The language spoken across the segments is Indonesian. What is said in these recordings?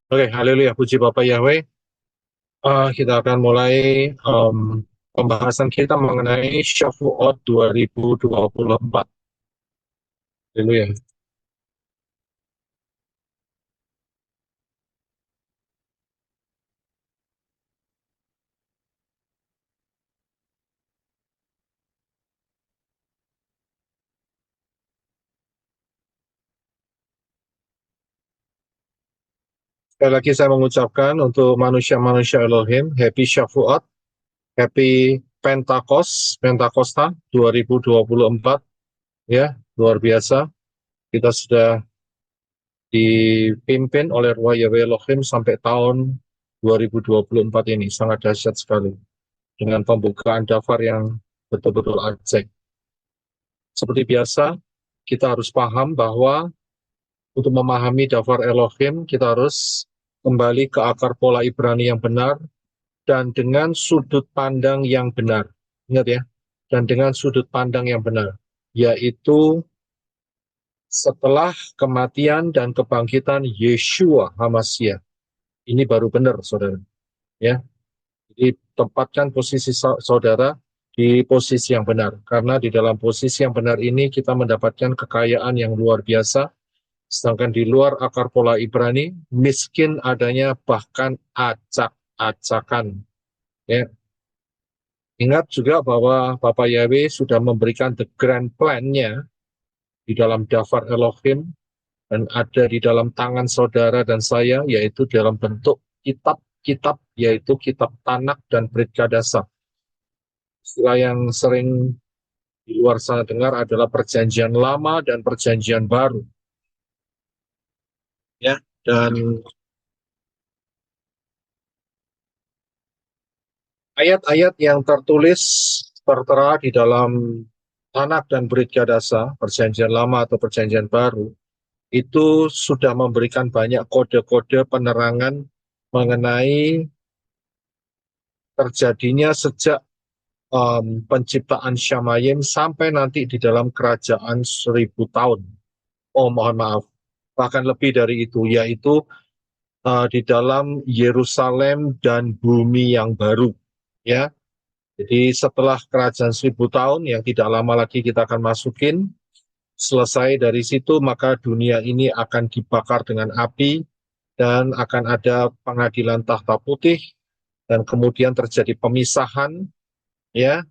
Oke, haleluya, puji Bapak Yahweh. Kita akan mulai pembahasan kita mengenai Shavuot 2024. Haleluya. Sekali lagi saya mengucapkan untuk manusia-manusia Elohim, Happy Shavuot, Happy Pentakosta 2024. Ya, luar biasa. Kita sudah dipimpin oleh Roh Yahweh Elohim sampai tahun 2024 ini. Sangat dahsyat sekali. Dengan pembukaan daftar yang betul-betul ajaib. Seperti biasa, kita harus paham bahwa untuk memahami daftar Elohim, kita harus kembali ke akar pola Ibrani yang benar dan dengan sudut pandang yang benar. Ingat ya, dan dengan sudut pandang yang benar, yaitu setelah kematian dan kebangkitan Yeshua HaMashiach. Ini baru benar, saudara. Ya, jadi tempatkan posisi saudara di posisi yang benar. Karena di dalam posisi yang benar ini kita mendapatkan kekayaan yang luar biasa. Sedangkan di luar akar pola Ibrani, miskin adanya bahkan acak-acakan. Ya. Ingat juga bahwa Bapak Yahweh sudah memberikan the grand plan-nya di dalam daftar Elohim dan ada di dalam tangan saudara dan saya, yaitu dalam bentuk kitab-kitab, yaitu kitab Tanak dan Brit Kadasa. Istilah yang sering di luar sana dengar adalah perjanjian lama dan perjanjian baru. Ya, dan ayat-ayat yang tertera di dalam Tanak dan Brit Kadasa, perjanjian lama atau perjanjian baru, itu sudah memberikan banyak kode-kode penerangan mengenai terjadinya sejak penciptaan Syamayim sampai nanti di dalam kerajaan 1000 tahun. Oh, mohon maaf, bahkan lebih dari itu, yaitu di dalam Yerusalem dan bumi yang baru. Ya, jadi setelah kerajaan 1000 tahun yang tidak lama lagi kita akan masukin, selesai dari situ maka dunia ini akan dibakar dengan api dan akan ada pengadilan tahta putih dan kemudian terjadi pemisahan, ya,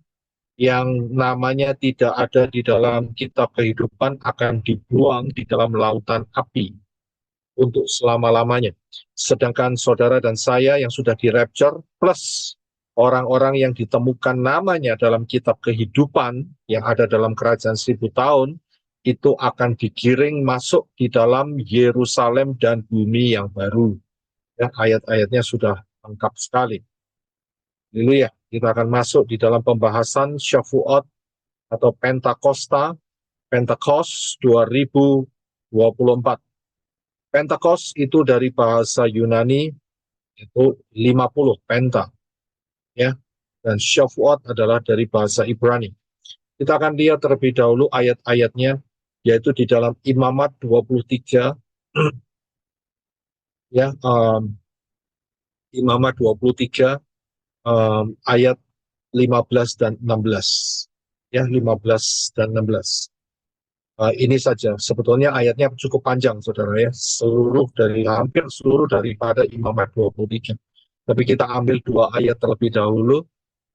yang namanya tidak ada di dalam kitab kehidupan akan dibuang di dalam lautan api untuk selama-lamanya. Sedangkan saudara dan saya yang sudah di rapture plus orang-orang yang ditemukan namanya dalam kitab kehidupan yang ada dalam kerajaan 1000 tahun, itu akan digiring masuk di dalam Yerusalem dan bumi yang baru. Ya, ayat-ayatnya sudah lengkap sekali. Haleluya. Kita akan masuk di dalam pembahasan Shavuot atau Pentakos 2024. Pentakos itu dari bahasa Yunani itu 50 penta, ya. Dan Shavuot adalah dari bahasa Ibrani. Kita akan lihat terlebih dahulu ayat-ayatnya, yaitu di dalam Imamat 23, ya, Imamat 23 ayat 15 dan 16. Ya, 15 dan 16. Ini saja, sebetulnya ayatnya cukup panjang, saudara ya. Hampir seluruh daripada Imamat 23. Tapi kita ambil dua ayat terlebih dahulu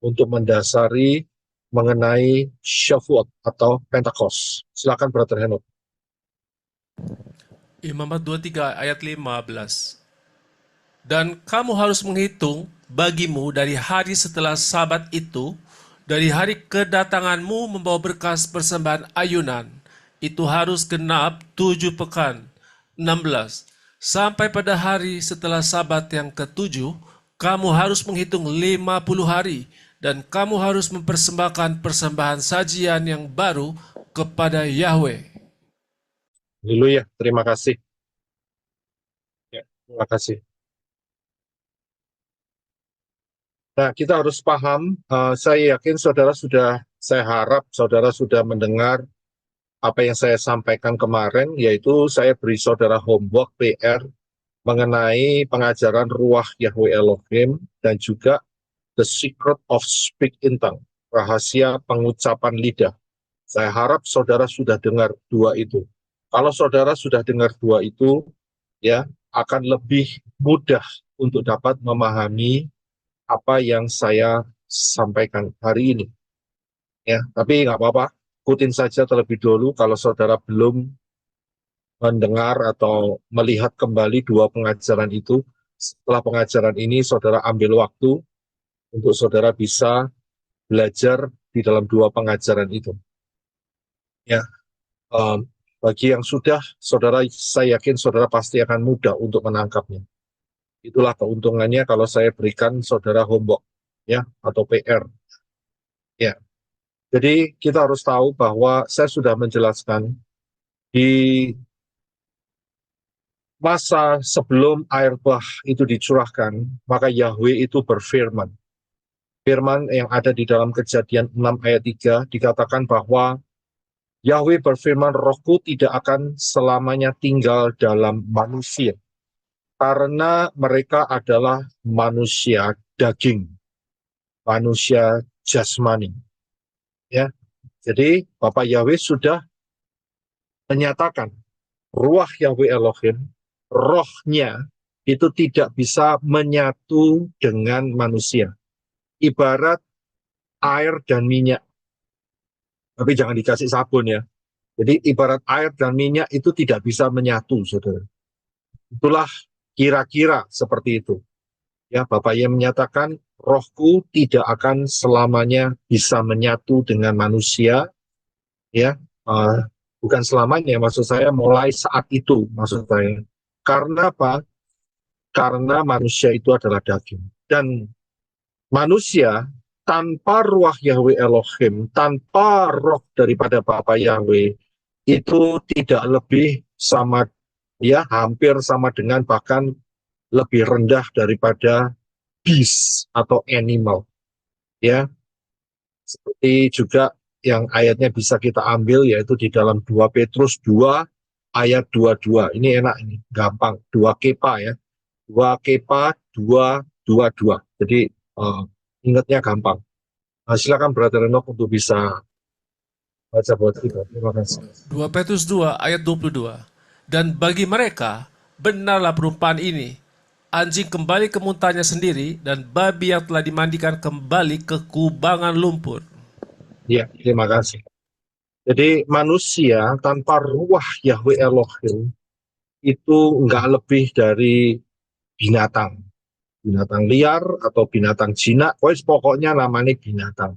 untuk mendasari mengenai Shavuot atau Pentakos. Silakan Brother Henok. Imamat 23 ayat 15. Dan kamu harus menghitung bagimu dari hari setelah Sabat itu, dari hari kedatanganmu membawa berkas persembahan ayunan, itu harus genap 7 pekan. 16. Sampai pada hari setelah Sabat yang ketujuh, kamu harus menghitung 50 hari, dan kamu harus mempersembahkan persembahan sajian yang baru kepada Yahweh. Haleluya, terima kasih. Ya, terima kasih. Nah, kita harus paham, saya yakin saya harap saudara sudah mendengar apa yang saya sampaikan kemarin, yaitu saya beri saudara homework PR mengenai pengajaran ruah Yahweh Elohim dan juga the secret of speak in tongue, rahasia pengucapan lidah. Saya harap saudara sudah dengar dua itu. Kalau saudara sudah dengar dua itu, ya akan lebih mudah untuk dapat memahami apa yang saya sampaikan hari ini. Ya, tapi nggak apa-apa, ikutin saja terlebih dulu kalau saudara belum mendengar atau melihat kembali dua pengajaran itu. Setelah pengajaran ini, saudara ambil waktu untuk saudara bisa belajar di dalam dua pengajaran itu. Ya, bagi yang sudah, saudara, saya yakin saudara pasti akan mudah untuk menangkapnya. Itulah keuntungannya kalau saya berikan saudara homework, ya, atau PR. Ya, jadi kita harus tahu bahwa saya sudah menjelaskan di masa sebelum air bah itu dicurahkan, maka Yahweh itu berfirman. Firman yang ada di dalam Kejadian 6 ayat 3 dikatakan bahwa Yahweh berfirman, rohku tidak akan selamanya tinggal dalam manusia, karena mereka adalah manusia daging, manusia jasmani. Ya, jadi Bapak Yahweh sudah menyatakan, ruah Yahweh Elohim, rohnya itu tidak bisa menyatu dengan manusia. Ibarat air dan minyak, tapi jangan dikasih sabun ya. Jadi ibarat air dan minyak itu tidak bisa menyatu, saudara. Itulah kira-kira seperti itu. Ya, Bapak yang menyatakan rohku tidak akan selamanya bisa menyatu dengan manusia. Ya, bukan selamanya, maksud saya mulai saat itu, maksud saya. Karena apa? Karena manusia itu adalah daging. Dan manusia tanpa ruah Yahweh Elohim, tanpa roh daripada Bapa Yahweh, itu tidak lebih sama, ya hampir sama dengan bahkan lebih rendah daripada beast atau animal. Ya, seperti juga yang ayatnya bisa kita ambil yaitu di dalam 2 Petrus 2 ayat 22. Ini enak, ini gampang, 2 kepa ya. 2 kepa 222. Jadi ingatnya gampang. Silakan Brother Enoch untuk bisa baca buat kita. Terima kasih. 2 Petrus 2 ayat 22. Dan bagi mereka, benarlah perumpamaan ini. Anjing kembali ke muntahnya sendiri, dan babi yang telah dimandikan kembali ke kubangan lumpur. Ya, terima kasih. Jadi manusia tanpa ruah Yahweh Elohim itu nggak lebih dari binatang. Binatang liar atau binatang jinak, pokoknya namanya binatang.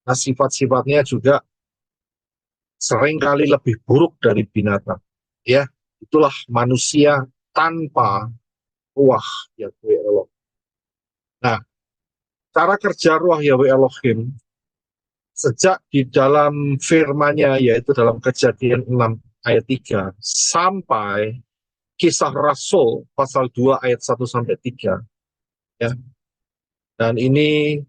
Nah, sifat-sifatnya juga seringkali lebih buruk dari binatang. Ya, itulah manusia tanpa ruah Yahweh Elohim. Nah, cara kerja ruah Yahweh Elohim sejak di dalam firman-Nya yaitu dalam Kejadian 6 ayat 3 sampai Kisah Rasul pasal 2 ayat 1 sampai 3 ya. Dan ini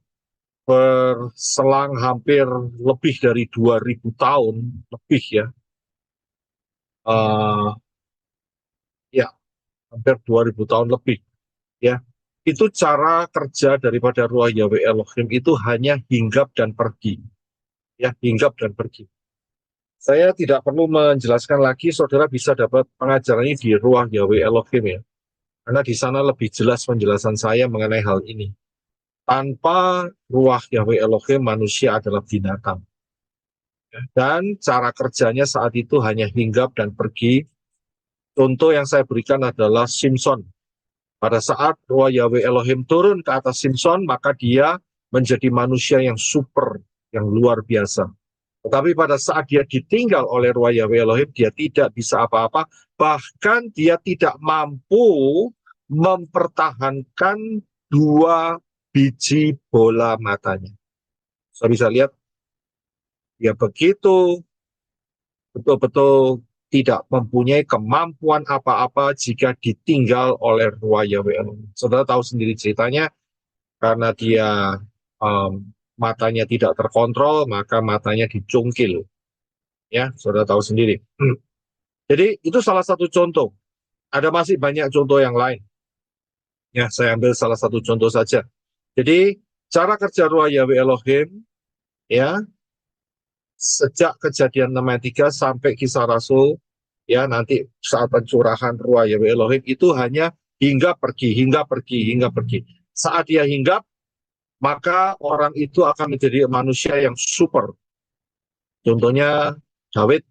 berselang hampir lebih dari 2000 tahun lebih ya. Ya, hampir 2000 tahun lebih ya. Itu cara kerja daripada ruah Yahweh Elohim itu hanya hinggap dan pergi. Ya, hinggap dan pergi. Saya tidak perlu menjelaskan lagi, saudara bisa dapat pengajaran ini di ruah Yahweh Elohim ya. Karena di sana lebih jelas penjelasan saya mengenai hal ini. Tanpa ruah Yahweh Elohim, manusia adalah binatang. Dan cara kerjanya saat itu hanya hinggap dan pergi. Contoh yang saya berikan adalah Simpson. Pada saat ruah Yahweh Elohim turun ke atas Simpson, maka dia menjadi manusia yang super, yang luar biasa. Tetapi pada saat dia ditinggal oleh ruah Yahweh Elohim, dia tidak bisa apa-apa, bahkan dia tidak mampu mempertahankan 2 biji bola matanya. Saya bisa lihat, dia begitu betul-betul tidak mempunyai kemampuan apa-apa jika ditinggal oleh ruah Yahweh Elohim. Saudara tahu sendiri ceritanya, karena dia matanya tidak terkontrol, maka matanya dicungkil. Ya, saudara tahu sendiri. Jadi itu salah satu contoh. Ada masih banyak contoh yang lain. Ya, saya ambil salah satu contoh saja. Jadi, cara kerja Ruah Yahweh Elohim, ya, sejak kejadian 6 ayat 3 sampai Kisah Rasul, ya, nanti saat pencurahan Ruah Yahweh Elohim itu hanya hingga pergi, hingga pergi, hingga pergi. Saat dia hinggap, maka orang itu akan menjadi manusia yang super. Contohnya Daud,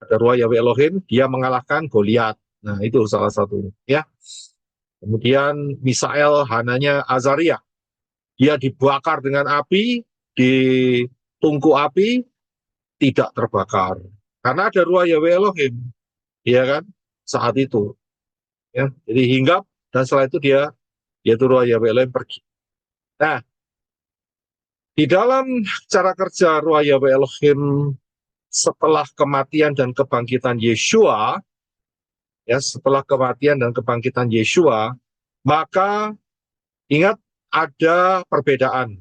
ada Ruah Yahweh Elohim, dia mengalahkan Goliat. Nah, itu salah satunya, ya. Kemudian Misael, hananya Azaria, dia dibakar dengan api, di tungku api, tidak terbakar. Karena ada Ruah Yahweh Elohim, ya kan, saat itu. Ya. Jadi hinggap, dan setelah itu dia, yaitu Ruah Yahweh Elohim pergi. Nah, di dalam cara kerja Ruah Yahweh Elohim setelah kematian dan kebangkitan Yeshua, ya, setelah kematian dan kebangkitan Yeshua, maka ingat ada perbedaan.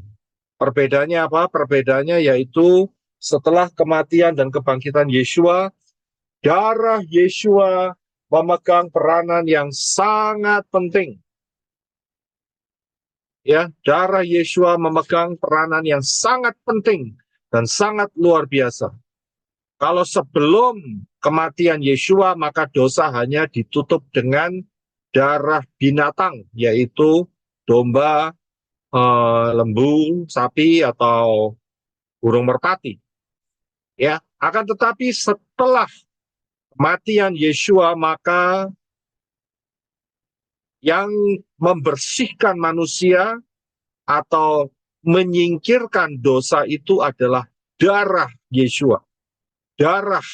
Perbedaannya apa? Perbedaannya yaitu setelah kematian dan kebangkitan Yeshua, darah Yeshua memegang peranan yang sangat penting. Ya, darah Yeshua memegang peranan yang sangat penting dan sangat luar biasa. Kalau sebelum kematian Yeshua, maka dosa hanya ditutup dengan darah binatang, yaitu domba, lembu, sapi, atau burung merpati. Ya, akan tetapi setelah kematian Yeshua, maka yang membersihkan manusia atau menyingkirkan dosa itu adalah darah Yeshua. Darah,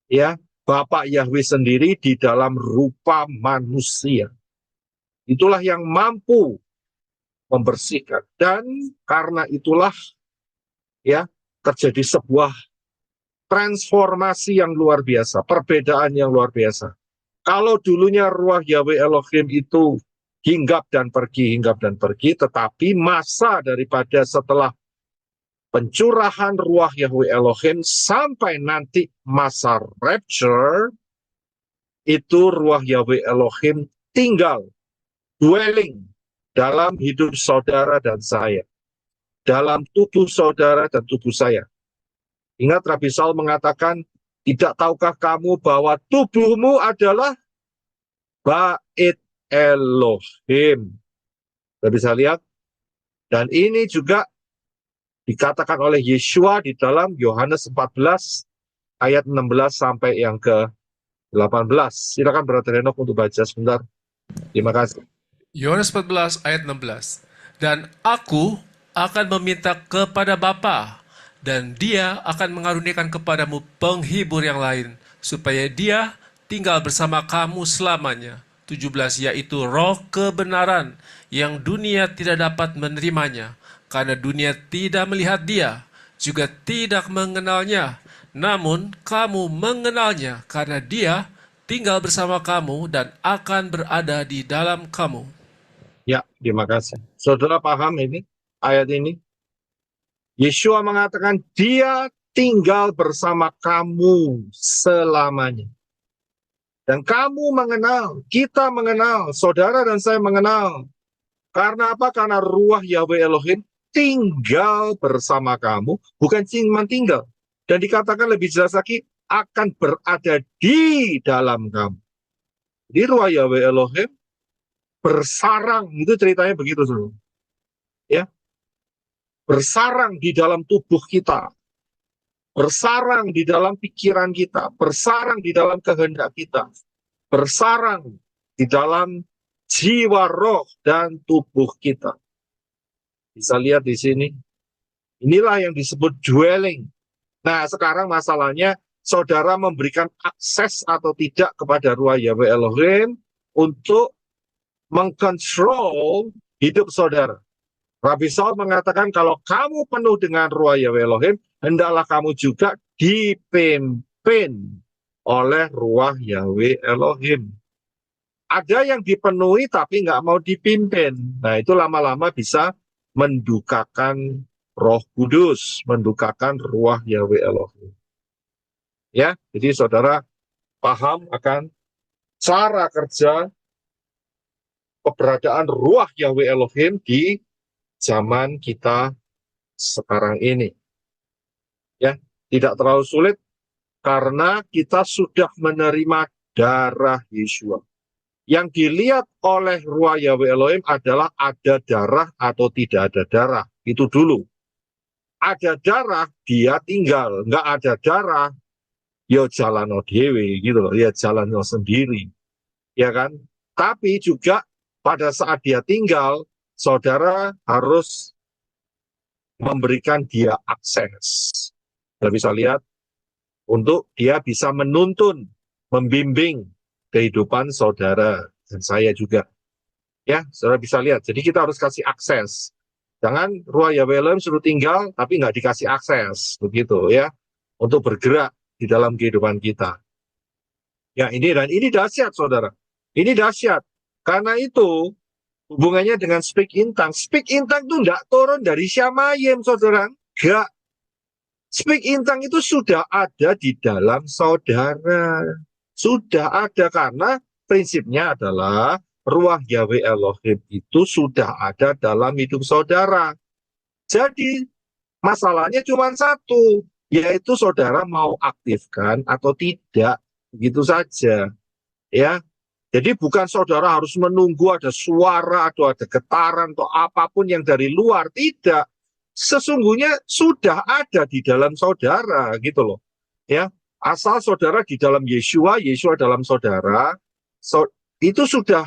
ya, Bapak Yahweh sendiri di dalam rupa manusia. Itulah yang mampu membersihkan. Dan karena itulah, ya, terjadi sebuah transformasi yang luar biasa, perbedaan yang luar biasa. Kalau dulunya Ruah Yahweh Elohim itu hinggap dan pergi, tetapi masa daripada setelah pencurahan Ruah Yahweh Elohim sampai nanti masa rapture, itu Ruah Yahweh Elohim tinggal, dwelling dalam hidup saudara dan saya, dalam tubuh saudara dan tubuh saya. Ingat Rabi Saul mengatakan, tidak tahukah kamu bahwa tubuhmu adalah Bait Elohim. Kita bisa lihat. Dan ini juga dikatakan oleh Yeshua di dalam Yohanes 14 ayat 16 sampai yang ke-18. Silakan Brother Henok untuk baca sebentar. Terima kasih. Yohanes 14 ayat 16. Dan aku akan meminta kepada Bapa, dan dia akan mengaruniakan kepadamu penghibur yang lain, supaya dia tinggal bersama kamu selamanya. 17, yaitu roh kebenaran, yang dunia tidak dapat menerimanya, karena dunia tidak melihat dia, juga tidak mengenalnya. Namun kamu mengenalnya, karena dia tinggal bersama kamu dan akan berada di dalam kamu. Ya, terima kasih. Saudara paham ini, ayat ini? Yeshua mengatakan, dia tinggal bersama kamu selamanya. Dan kamu mengenal, kita mengenal, saudara dan saya mengenal. Karena apa? Karena Ruah Yahweh Elohim tinggal bersama kamu, bukan cuma tinggal. Dan dikatakan lebih jelas lagi, akan berada di dalam kamu. Jadi Ruah Yahweh Elohim bersarang, itu ceritanya begitu semua. Ya, bersarang di dalam tubuh kita, bersarang di dalam pikiran kita, bersarang di dalam kehendak kita, bersarang di dalam jiwa, roh, dan tubuh kita. Bisa lihat di sini. Inilah yang disebut dwelling. Nah, sekarang masalahnya, saudara memberikan akses atau tidak kepada Ruah Yahweh Elohim untuk mengkontrol hidup saudara. Rabi Saul mengatakan, kalau kamu penuh dengan Ruah Yahweh Elohim, hendaklah kamu juga dipimpin oleh Ruah Yahweh Elohim. Ada yang dipenuhi tapi nggak mau dipimpin. Nah, itu lama-lama bisa mendukakan Roh Kudus, mendukakan Ruah Yahweh Elohim. Ya, jadi saudara paham akan cara kerja keberadaan Ruach Yahweh Elohim di zaman kita sekarang ini. Ya, tidak terlalu sulit karena kita sudah menerima darah Yeshua. Yang dilihat oleh Ruach Yahweh Elohim adalah ada darah atau tidak ada darah. Itu dulu. Ada darah, dia tinggal. Nggak ada darah, ya jalan dewe gitu loh. Ya jalan sendiri. Ya kan? Tapi juga pada saat dia tinggal, saudara harus memberikan dia akses. Kita bisa lihat untuk dia bisa menuntun, membimbing kehidupan saudara dan saya juga. Ya, saudara bisa lihat. Jadi kita harus kasih akses. Jangan Ruach Yahweh Elohim suruh tinggal, tapi nggak dikasih akses. Begitu ya. Untuk bergerak di dalam kehidupan kita. Ya, ini dahsyat, saudara. Ini dahsyat. Karena itu, hubungannya dengan speak in tongues. Speak in tongues itu nggak turun dari Syamayim, saudara. Nggak. Speak in tongues itu sudah ada di dalam saudara. Sudah ada karena prinsipnya adalah Ruach Yahweh Elohim itu sudah ada dalam hidup saudara. Jadi masalahnya cuma satu, yaitu saudara mau aktifkan atau tidak, begitu saja. Ya, jadi bukan saudara harus menunggu ada suara atau ada getaran atau apapun yang dari luar, tidak. Sesungguhnya sudah ada di dalam saudara, gitu loh. Ya, asal saudara di dalam Yeshua, Yeshua dalam saudara, itu sudah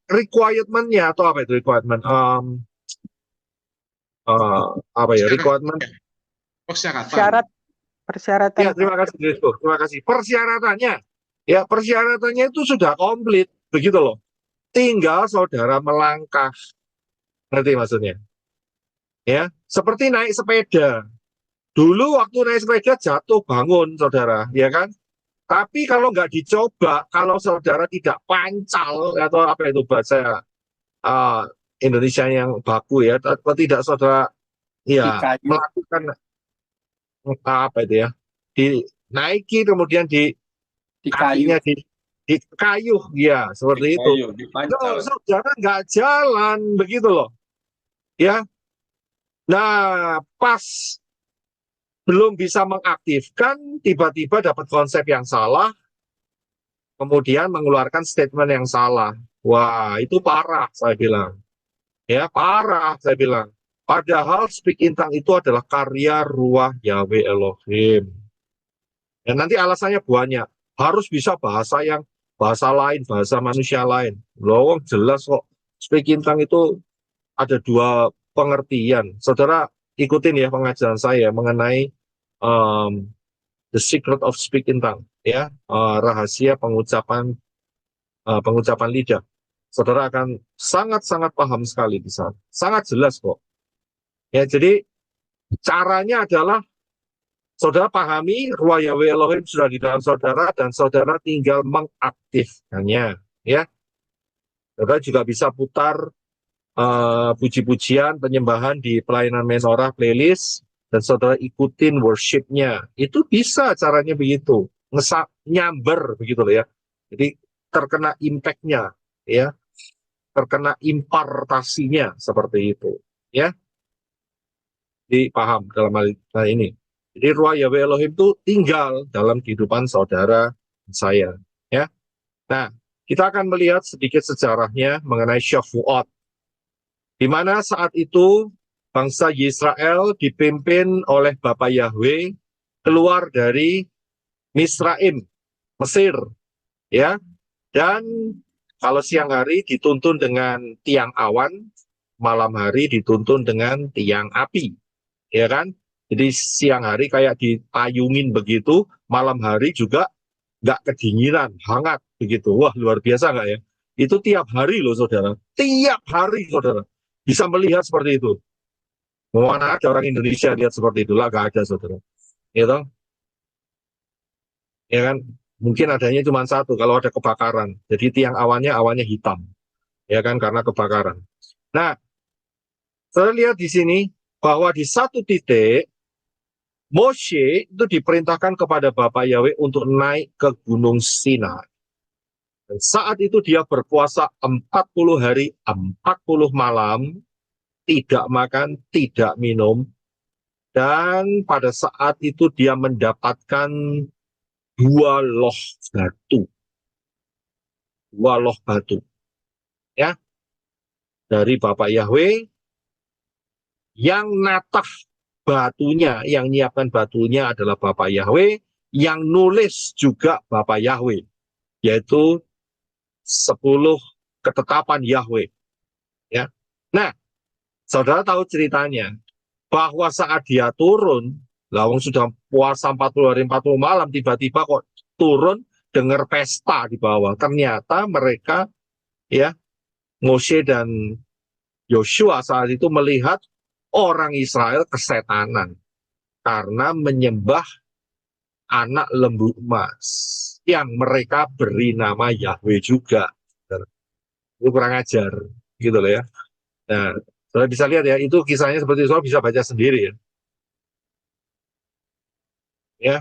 requirement-nya atau apa itu requirement? Apa ya requirement? Syarat persyaratan. Ya, terima kasih, Direktur. Terima kasih. Persyaratannya, ya persyaratannya itu sudah komplit, begitu loh. Tinggal saudara melangkah, ngerti maksudnya? Ya, seperti naik sepeda. Dulu waktu naik sepeda jatuh bangun, saudara, ya kan? Tapi kalau nggak dicoba, kalau saudara tidak pancal atau apa itu bahasa Indonesia yang baku ya, atau tidak saudara ya melakukan apa itu ya, dinaiki kemudian di kakinya di kayu ya seperti itu. Kalau saudara nggak jalan begitu loh, ya. Nah pas belum bisa mengaktifkan, tiba-tiba dapat konsep yang salah, kemudian mengeluarkan statement yang salah. Wah, itu parah, saya bilang. Ya, parah, saya bilang. Padahal speak in tongues itu adalah karya Ruach Yahweh Elohim. Dan nanti alasannya banyak. Harus bisa bahasa lain, bahasa manusia lain. Loh, jelas kok. Speak in tongues itu ada dua pengertian. Saudara, ikutin ya pengajaran saya mengenai the secret of speak in tongues. Ya, rahasia pengucapan lidah. Saudara akan sangat-sangat paham sekali di sana. Sangat jelas kok. Ya, jadi caranya adalah saudara pahami Ruach Yahweh Elohim sudah di dalam saudara dan saudara tinggal mengaktifkannya. Ya, saudara juga bisa putar puji-pujian, penyembahan di pelayanan menorah playlist dan saudara ikutin worship-nya. Itu bisa caranya begitu. Nyamber begitu loh ya. Jadi terkena impact-nya ya. Terkena impartasinya seperti itu ya. Dipaham dalam hal ini. Jadi Ruach Yahweh Elohim itu tinggal dalam kehidupan saudara saya ya. Nah, kita akan melihat sedikit sejarahnya mengenai Shavuot, di mana saat itu bangsa Yisrael dipimpin oleh Bapa Yahweh keluar dari Misraim, Mesir ya. Dan kalau siang hari dituntun dengan tiang awan, malam hari dituntun dengan tiang api, ya kan? Jadi siang hari kayak dipayungin begitu, malam hari juga nggak kedinginan, hangat begitu. Wah, luar biasa nggak ya? Itu tiap hari loh, saudara. Tiap hari, saudara. Bisa melihat seperti itu. Mana ada orang Indonesia lihat seperti itulah, nggak ada, saudara. Gitu? Ya kan? Mungkin adanya cuma satu kalau ada kebakaran. Jadi tiang awannya hitam. Ya kan, karena kebakaran. Nah, saya lihat di sini bahwa di satu titik Moshe itu diperintahkan kepada Bapa Yahweh untuk naik ke Gunung Sinai. Dan saat itu dia berpuasa 40 hari, 40 malam, tidak makan, tidak minum. Dan pada saat itu dia mendapatkan 2 loh batu. 2 loh batu. Ya, dari Bapak Yahweh yang natah batunya, yang nyiapkan batunya adalah Bapak Yahweh, yang nulis juga Bapak Yahweh, yaitu 10 ketetapan Yahweh. Ya. Nah, saudara tahu ceritanya, bahwa saat dia turun, lawang sudah puasa 40 hari 40 malam, tiba-tiba kok turun, dengar pesta di bawah. Ternyata mereka, ya, Mose dan Yosua saat itu melihat orang Israel kesetanan karena menyembah anak lembu emas yang mereka beri nama Yahweh juga. Itu kurang ajar, gitu loh ya. Nah, saudara bisa lihat ya, itu kisahnya seperti itu, bisa baca sendiri ya. Ya,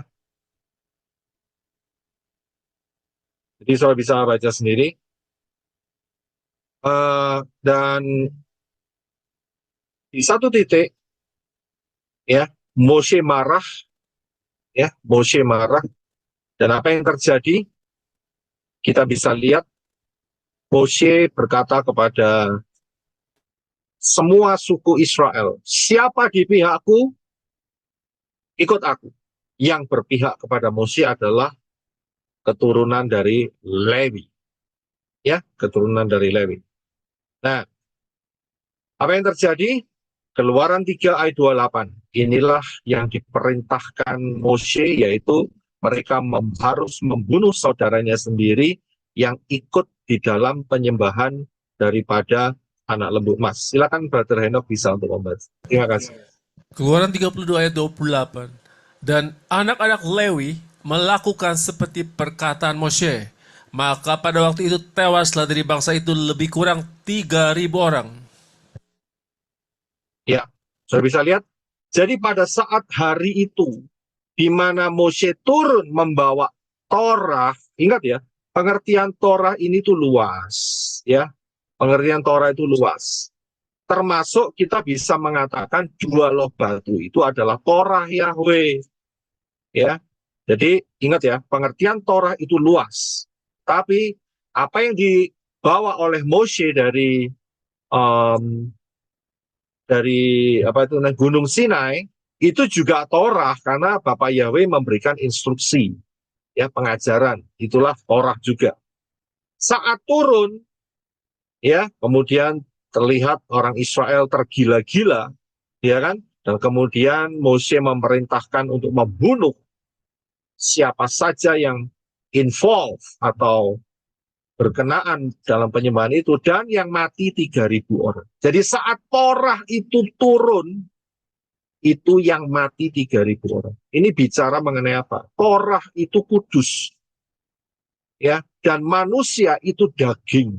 jadi saudara bisa baca sendiri. Dan di satu titik, ya, Mose marah, ya, Mose marah. Dan apa yang terjadi? Kita bisa lihat Mose berkata kepada semua suku Israel, siapa di pihakku, ikut aku. Yang berpihak kepada Mose adalah keturunan dari Lewi. Ya, keturunan dari Lewi. Nah, apa yang terjadi? Keluaran 3 ayat 28. Inilah yang diperintahkan Mose, yaitu mereka harus membunuh saudaranya sendiri yang ikut di dalam penyembahan daripada anak lembu emas. Silakan Brother Henok bisa untuk membaca. Terima kasih. Keluaran 32 ayat 28. Dan anak-anak Lewi melakukan seperti perkataan Moshe. Maka pada waktu itu tewaslah dari bangsa itu lebih kurang 3.000 orang. Ya, sudah bisa lihat. Jadi pada saat hari itu, di mana Mose turun membawa Torah, ingat ya, pengertian Torah ini tuh luas, ya, pengertian Torah itu luas. Termasuk kita bisa mengatakan 2 loh batu itu adalah Torah Yahweh, ya. Jadi ingat ya, pengertian Torah itu luas. Tapi apa yang dibawa oleh Mose dari Gunung Sinai itu juga Torah, karena Bapak Yahweh memberikan instruksi, ya, pengajaran, itulah Torah juga. Saat turun, ya, kemudian terlihat orang Israel tergila-gila, ya kan, dan kemudian Mose memerintahkan untuk membunuh siapa saja yang involved atau berkenaan dalam penyembahan itu, dan yang mati 3.000 orang. Jadi saat Torah itu turun, itu yang mati 3.000 orang. Ini bicara mengenai apa? Torah itu kudus, ya, dan manusia itu daging.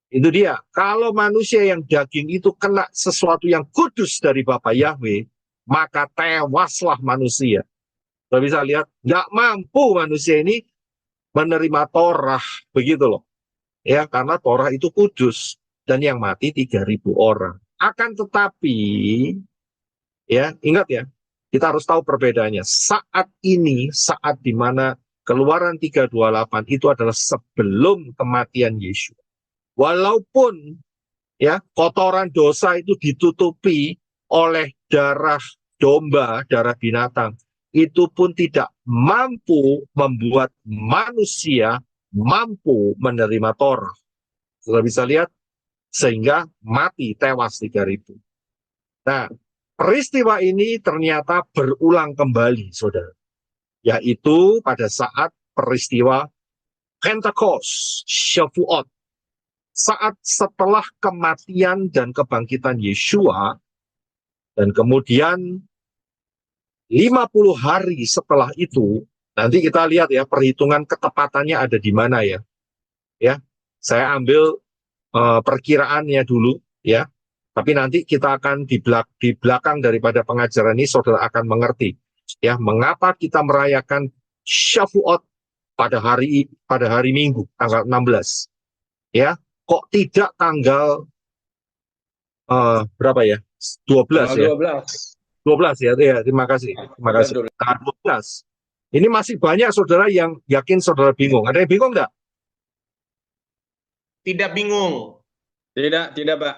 Itu dia. Kalau manusia yang daging itu kena sesuatu yang kudus dari Bapa Yahweh, maka tewaslah manusia. Kita bisa lihat, nggak mampu manusia ini menerima Torah, begitu loh. Ya, karena Torah itu kudus, dan yang mati 3.000 orang. Akan tetapi, ya, ingat ya, kita harus tahu perbedaannya. Saat ini, saat di mana Keluaran 3:28 itu adalah sebelum kematian Yesus. Walaupun, ya, kotoran dosa itu ditutupi oleh darah domba, darah binatang, itu pun tidak mampu membuat manusia mampu menerima Torah. Sudah bisa lihat, sehingga mati, tewas 3.000. Nah, peristiwa ini ternyata berulang kembali, saudara. Yaitu pada saat peristiwa Pentecost, Shavuot. Saat setelah kematian dan kebangkitan Yeshua, dan kemudian 50 hari setelah itu, nanti kita lihat ya, perhitungan ketepatannya ada di mana ya. Ya, saya ambil perkiraannya dulu ya. Tapi nanti kita akan di belakang daripada pengajaran ini saudara akan mengerti ya, mengapa kita merayakan Shavuot pada hari Minggu tanggal 16. Ya, kok tidak tanggal berapa ya? 12 ya. 12 ya. Ya, terima kasih. Terima kasih. Tanggal 12. Ini masih banyak saudara yang yakin saudara bingung. Ada yang bingung enggak? Tidak bingung. Tidak, Pak.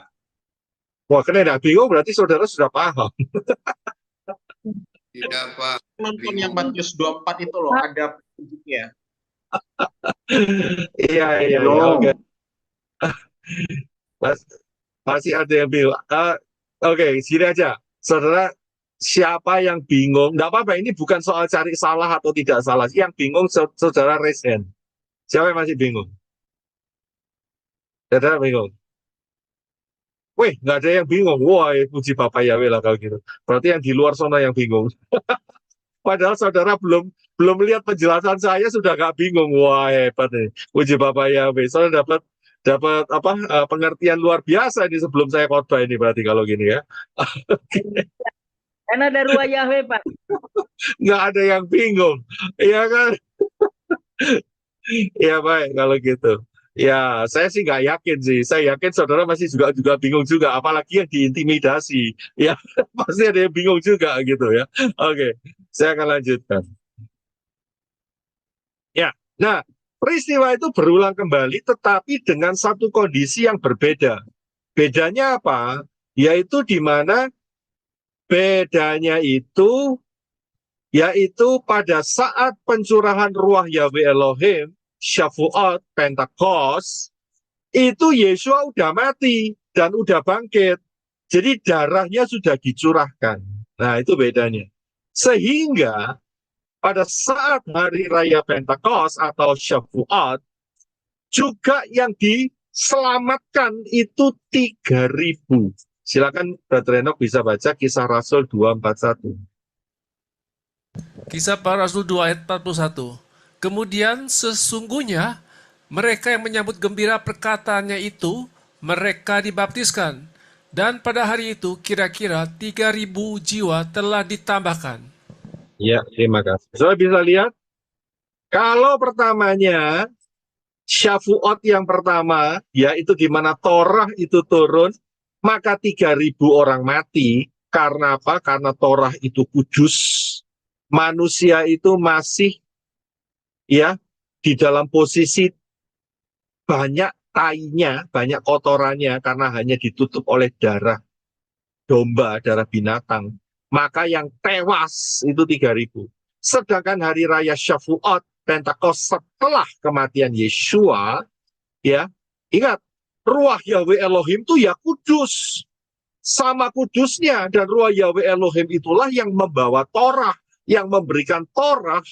Wah, karena tidak bingung berarti saudara sudah paham. Tidak, Pak. Nonton yang Matius 24 itu loh, ada petunjuknya. Iya, oke. Masih ada yang bingung. Oke, sini aja. Saudara, siapa yang bingung? Enggak apa-apa, ini bukan soal cari salah atau tidak salah. Yang bingung, saudara raise hand. Siapa yang masih bingung? Saudara bingung? Wih, nggak ada yang bingung. Wah, puji Bapak Yahweh lah kalau gitu. Berarti yang di luar sana yang bingung. Padahal saudara belum lihat penjelasan saya sudah nggak bingung. Wah, hebat nih. Puji Bapak Yahweh. Saudara dapat pengertian luar biasa ini sebelum saya khotbah ini berarti kalau gini ya. Karena ada ruah Yahweh, Pak. Nggak ada yang bingung. Iya kan? Iya baik kalau gitu. Ya, saya sih nggak yakin sih. Saya yakin saudara masih juga bingung juga, apalagi yang diintimidasi. Ya, pasti ada yang bingung juga gitu ya. Oke, saya akan lanjutkan. Ya, nah peristiwa itu berulang kembali, tetapi dengan satu kondisi yang berbeda. Bedanya apa? Yaitu di mana bedanya itu, yaitu pada saat pencurahan ruah Yahweh Elohim, Shavuot, Pentakos, itu Yesua udah mati dan udah bangkit. Jadi darahnya sudah dicurahkan. Nah, itu bedanya. Sehingga pada saat hari raya Pentakos atau Shavuot, juga yang diselamatkan itu 3.000. Silakan Brother Enoch bisa baca Kisah Rasul 241. Kisah Para Rasul 2 ayat 41. Kemudian sesungguhnya mereka yang menyambut gembira perkataannya itu, mereka dibaptiskan. Dan pada hari itu kira-kira 3.000 jiwa telah ditambahkan. Ya, terima kasih. Saudara bisa lihat, kalau pertamanya, Shavuot yang pertama, yaitu di mana Torah itu turun, maka 3.000 orang mati. Karena apa? Karena Torah itu kudus. Manusia itu masih ya di dalam posisi banyak tainya, banyak kotorannya karena hanya ditutup oleh darah domba, darah binatang. Maka yang tewas itu 3.000. Sedangkan hari raya Shavuot, Pentakos setelah kematian Yesua, ya, ingat, ruah Yahweh Elohim itu ya kudus. Sama kudusnya, dan ruah Yahweh Elohim itulah yang membawa Torah, yang memberikan Torah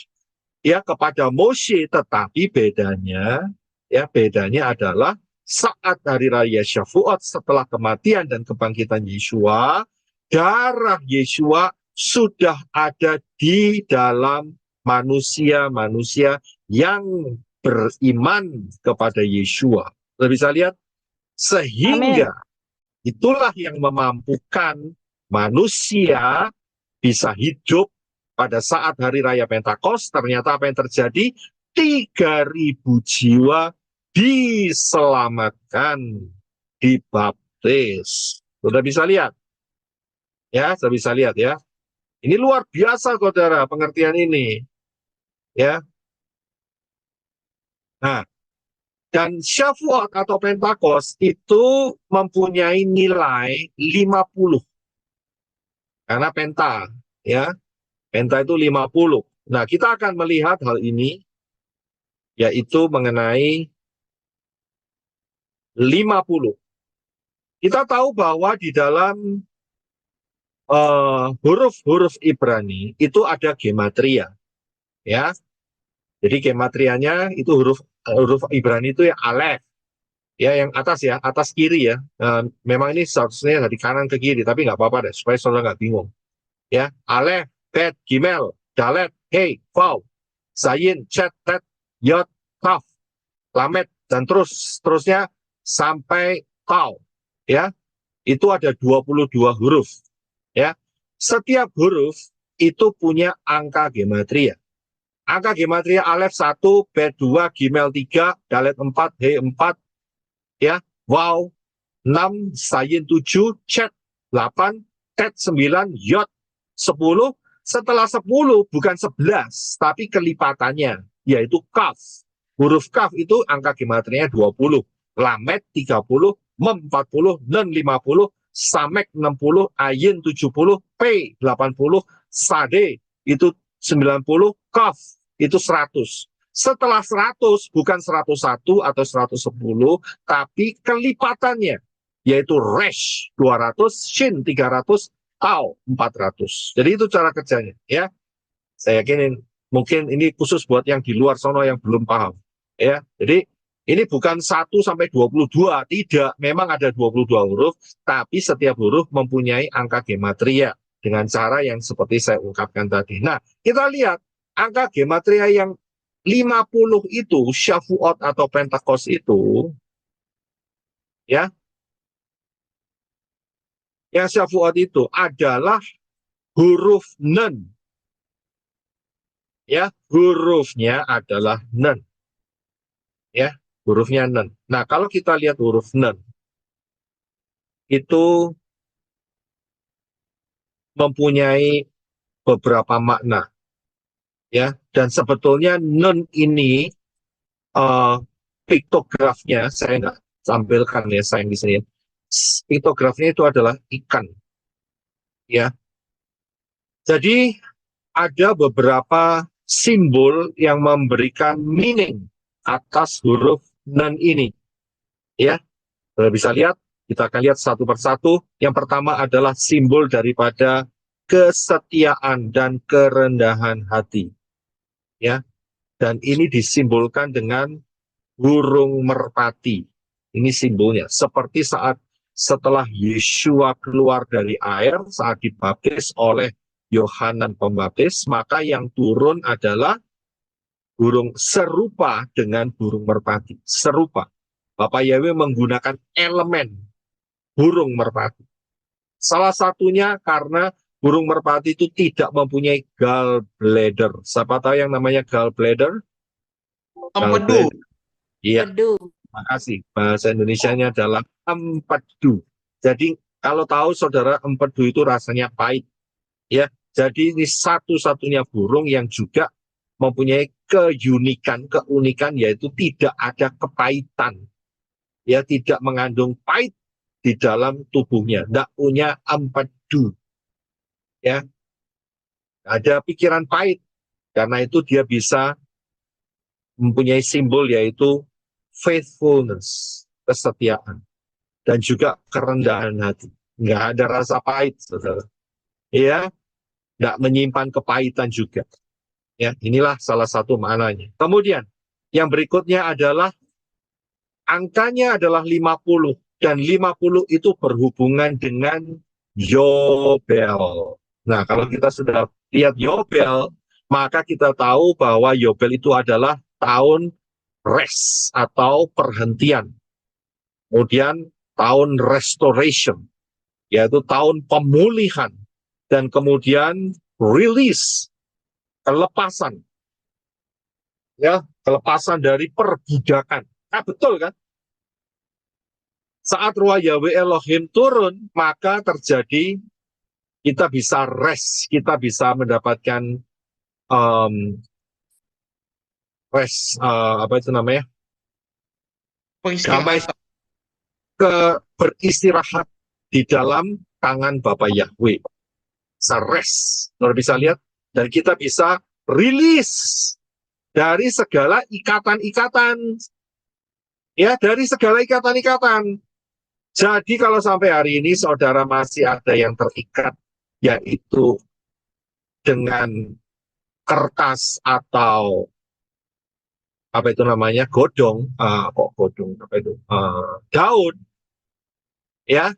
ya kepada Moshe, tetapi bedanya adalah saat hari raya Shavuot setelah kematian dan kebangkitan Yesua, darah Yesua sudah ada di dalam manusia-manusia yang beriman kepada Yesua. Kita bisa lihat, sehingga itulah yang memampukan manusia bisa hidup pada saat hari raya Pentakos. Ternyata apa yang terjadi? 3.000 jiwa diselamatkan, dibaptis. Sudah bisa lihat? Ya, sudah bisa lihat ya. Ini luar biasa, saudara, pengertian ini. Ya. Nah, dan Shavuot atau Pentakos itu mempunyai nilai 50. Karena penta, ya. Penta itu 50. Nah, kita akan melihat hal ini, yaitu mengenai 50. Kita tahu bahwa di dalam huruf-huruf Ibrani itu ada gematria, ya. Jadi gematrianya itu huruf Ibrani itu yang Alef, ya, yang atas ya, atas kiri ya. Memang ini seharusnya dari kanan ke kiri, tapi nggak apa-apa deh, supaya saudara nggak bingung. Ya, Alef, Bet, Gimel, Dalet, Hei, Vav, Zayin, Chet, Tet, Yod, Kaf, Lamet, dan terusnya sampai Tau. Ya, itu ada 22 huruf. Ya, setiap huruf itu punya angka gematria. Angka gematria Aleph 1, Bet 2, Gimel 3, Dalet 4, He 4, ya, Wow 6, Sayin 7, Chet 8, Tet 9, Yod 10. Setelah 10 bukan 11, tapi kelipatannya, yaitu Kaf. Huruf Kaf itu angka gematrianya 20, Lamet 30, Mem 40, Nun 50, Samek 60, Ayin 70, P 80, Sade itu 90, Kaf itu 100. Setelah 100 bukan 101 atau 110, tapi kelipatannya, yaitu Resh 200, Shin 300, Tau 400. Jadi itu cara kerjanya, ya. Saya yakin mungkin ini khusus buat yang di luar sono yang belum paham, ya. Jadi ini bukan 1 sampai 22, tidak. Memang ada 22 huruf, tapi setiap huruf mempunyai angka gematria dengan cara yang seperti saya ungkapkan tadi. Nah, kita lihat angka gematria yang 50 itu, Shavuot atau Pentakos itu, ya, yang Shavuot itu adalah huruf Nun. Ya, hurufnya adalah Nun. Ya, hurufnya Nun. Nah, kalau kita lihat huruf Nun, itu mempunyai beberapa makna. Ya, dan sebetulnya Nun ini piktografnya, saya nggak tampilkan ya sayang di sini. Piktografnya itu adalah ikan. Ya, jadi ada beberapa simbol yang memberikan meaning atas huruf Nun ini. Ya, kalau bisa lihat, kita akan lihat satu persatu. Yang pertama adalah simbol daripada kesetiaan dan kerendahan hati. Ya, dan ini disimbolkan dengan burung merpati. Ini simbolnya. Seperti saat setelah Yeshua keluar dari air, saat dibaptis oleh Yohanan Pembaptis, maka yang turun adalah burung serupa dengan burung merpati. Serupa. Bapak Yahweh menggunakan elemen burung merpati. Salah satunya karena burung merpati itu tidak mempunyai gallbladder. Siapa tahu yang namanya gallbladder? Empedu. Iya, makasih. Bahasa Indonesianya adalah empedu. Jadi kalau tahu saudara, empedu itu rasanya pahit. Ya, jadi ini satu-satunya burung yang juga mempunyai keunikan, yaitu tidak ada kepahitan. Ya, tidak mengandung pahit di dalam tubuhnya. Tidak punya empedu. Ya, ada pikiran pahit. Karena itu dia bisa mempunyai simbol yaitu faithfulness, kesetiaan. Dan juga kerendahan hati. Nggak ada rasa pahit, saudara. Ya, nggak menyimpan kepahitan juga. Ya, inilah salah satu maknanya. Kemudian, yang berikutnya adalah angkanya adalah 50. Dan 50 itu berhubungan dengan Yobel. Nah, kalau kita sudah lihat Yobel, maka kita tahu bahwa Yobel itu adalah tahun rest atau perhentian. Kemudian tahun restoration, yaitu tahun pemulihan. Dan kemudian release, kelepasan. Ya, kelepasan dari perbudakan. Nah, betul kan? Saat Ruah Yahweh Elohim turun, maka terjadi kita bisa rest, kita bisa mendapatkan rest, apa itu namanya? Damai, beristirahat di dalam tangan Bapa Yahweh. Bisa rest, Saudara bisa lihat, dan kita bisa release dari segala ikatan-ikatan. Ya, dari segala ikatan-ikatan. Jadi kalau sampai hari ini saudara masih ada yang terikat, yaitu dengan kertas atau apa itu namanya, godong, apa itu, daun, ya,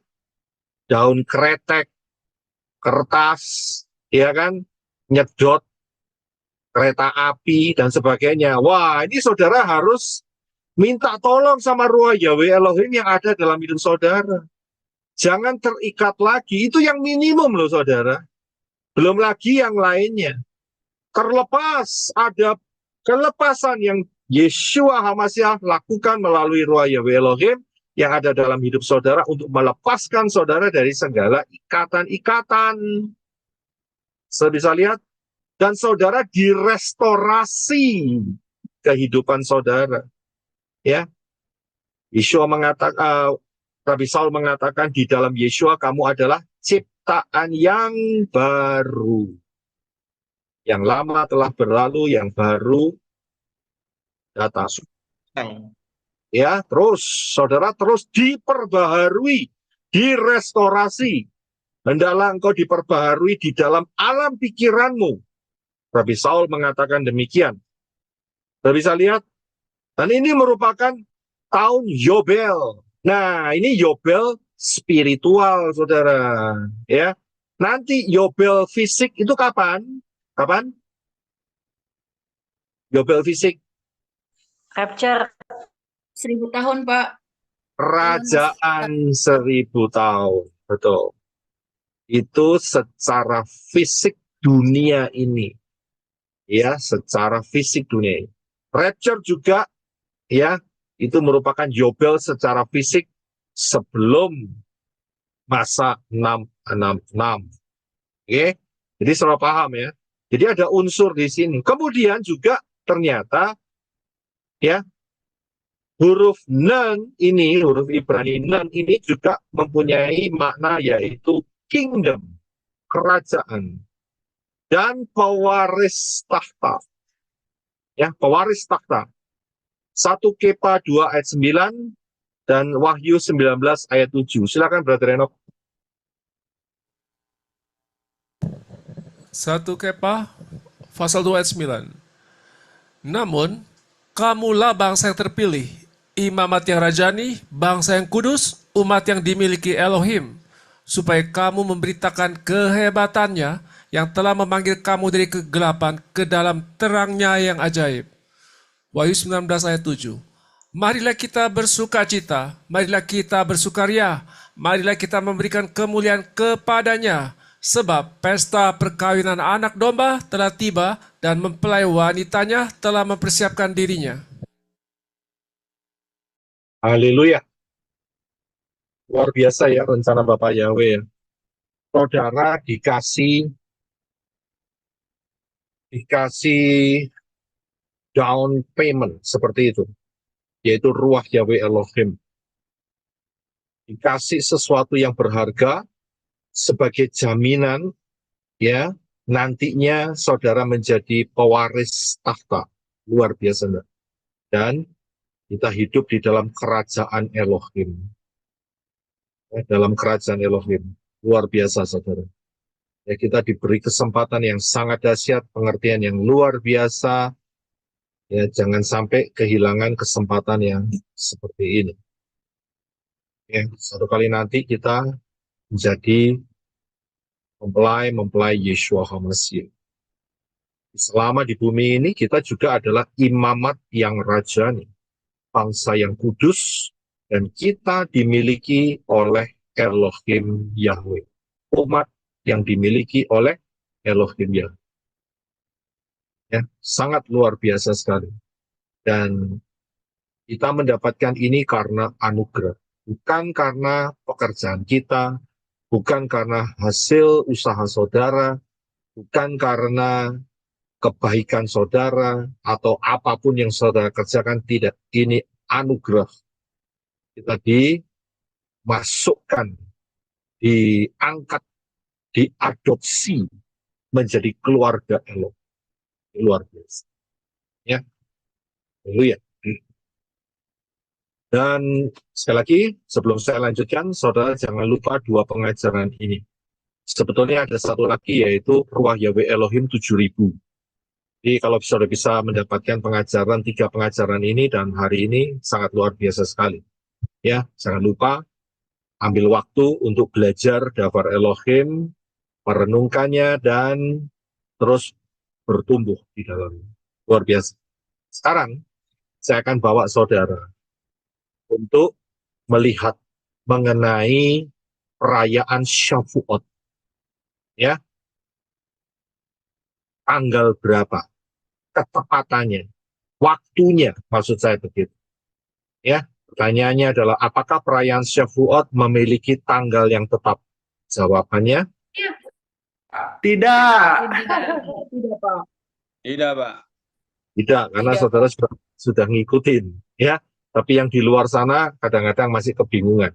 daun kretek, kertas, ya kan, nyedot, kereta api dan sebagainya. Wah, ini saudara harus minta tolong sama Ruah Yahweh Elohim yang ada dalam hidup saudara. Jangan terikat lagi. Itu yang minimum loh saudara. Belum lagi yang lainnya. terlepas, ada kelepasan yang Yeshua HaMashiach lakukan melalui Ruach Yahweh Elohim yang ada dalam hidup saudara untuk melepaskan saudara dari segala ikatan-ikatan. Saya bisa lihat, dan saudara direstorasi kehidupan saudara. Ya, Yeshua mengatakan, Rabbi Saul mengatakan di dalam Yeshua kamu adalah ciptaan yang baru. Yang lama telah berlalu, yang baru datang. Ya, terus saudara terus diperbaharui, direstorasi. Hendaklah engkau diperbaharui di dalam alam pikiranmu. Rabbi Saul mengatakan demikian. Kita bisa lihat, dan ini merupakan tahun Yobel. Nah, ini Yobel spiritual, saudara. Ya, nanti Yobel fisik itu kapan? Kapan? Yobel fisik. Rapture 1000 tahun, Pak. Kerajaan 1000 tahun. Betul. Itu secara fisik dunia ini. Ya, secara fisik dunia ini. Rapture juga, ya, itu merupakan Yobel secara fisik sebelum masa 666. Oke? Jadi saudara paham ya. Jadi ada unsur di sini. Kemudian juga ternyata, ya, huruf Nun ini, huruf Ibrani Nun ini juga mempunyai makna yaitu kingdom, kerajaan, dan pewaris tahta. Ya, pewaris tahta. 1 Kepa 2 ayat 9 dan Wahyu 19 ayat 7. Silakan Brother Enoch. 1 Kepa, pasal 2 ayat 9. Namun, kamulah bangsa yang terpilih, imamat yang rajani, bangsa yang kudus, umat yang dimiliki Elohim, supaya kamu memberitakan kehebatannya yang telah memanggil kamu dari kegelapan ke dalam terangnya yang ajaib. Wahyu 19 ayat 7. Marilah kita bersukacita, marilah kita bersukaria, marilah kita memberikan kemuliaan kepadanya, sebab pesta perkawinan anak domba telah tiba dan mempelai wanitanya telah mempersiapkan dirinya. Haleluya. Luar biasa ya rencana Bapak Yahweh. Saudara dikasih down payment seperti itu, yaitu Ruach Yahweh Elohim. Dikasih sesuatu yang berharga sebagai jaminan, ya, nantinya saudara menjadi pewaris tahta. Luar biasa, enggak? Dan kita hidup di dalam kerajaan Elohim. Ya, dalam kerajaan Elohim. Luar biasa, saudara. Ya, kita diberi kesempatan yang sangat dahsyat, pengertian yang luar biasa. Ya, jangan sampai kehilangan kesempatan yang seperti ini. Ya, suatu kali nanti kita menjadi mempelai Yeshua HaMashiach. Selama di bumi ini kita juga adalah imamat yang rajani, bangsa yang kudus, dan kita dimiliki oleh Elohim Yahweh. Umat yang dimiliki oleh Elohim Yahweh. Ya, sangat luar biasa sekali. Dan kita mendapatkan ini karena anugerah. Bukan karena pekerjaan kita, bukan karena hasil usaha saudara, bukan karena kebaikan saudara, atau apapun yang saudara kerjakan, tidak. Ini anugerah. Kita dimasukkan, diangkat, diadopsi menjadi keluarga Elohim. Luar biasa. Ya. Haleluya. Dan sekali lagi, sebelum saya lanjutkan, saudara jangan lupa 2 pengajaran ini. Sebetulnya ada satu lagi, yaitu Ruach Yahweh Elohim 7000. Jadi kalau saudara bisa mendapatkan 3 pengajaran ini, dan hari ini sangat luar biasa sekali. Ya, jangan lupa ambil waktu untuk belajar Dafar Elohim, merenungkannya, dan terus bertumbuh di dalamnya. Luar biasa. Sekarang, saya akan bawa saudara untuk melihat mengenai perayaan Shavuot. Ya. tanggal berapa, ketepatannya, waktunya, maksud saya begitu. Ya, pertanyaannya adalah apakah perayaan Shavuot memiliki tanggal yang tetap? Jawabannya Tidak. Tidak, Pak. Tidak, Pak. tidak, karena Tidak, saudara sudah ngikutin, ya. Tapi yang di luar sana kadang-kadang masih kebingungan.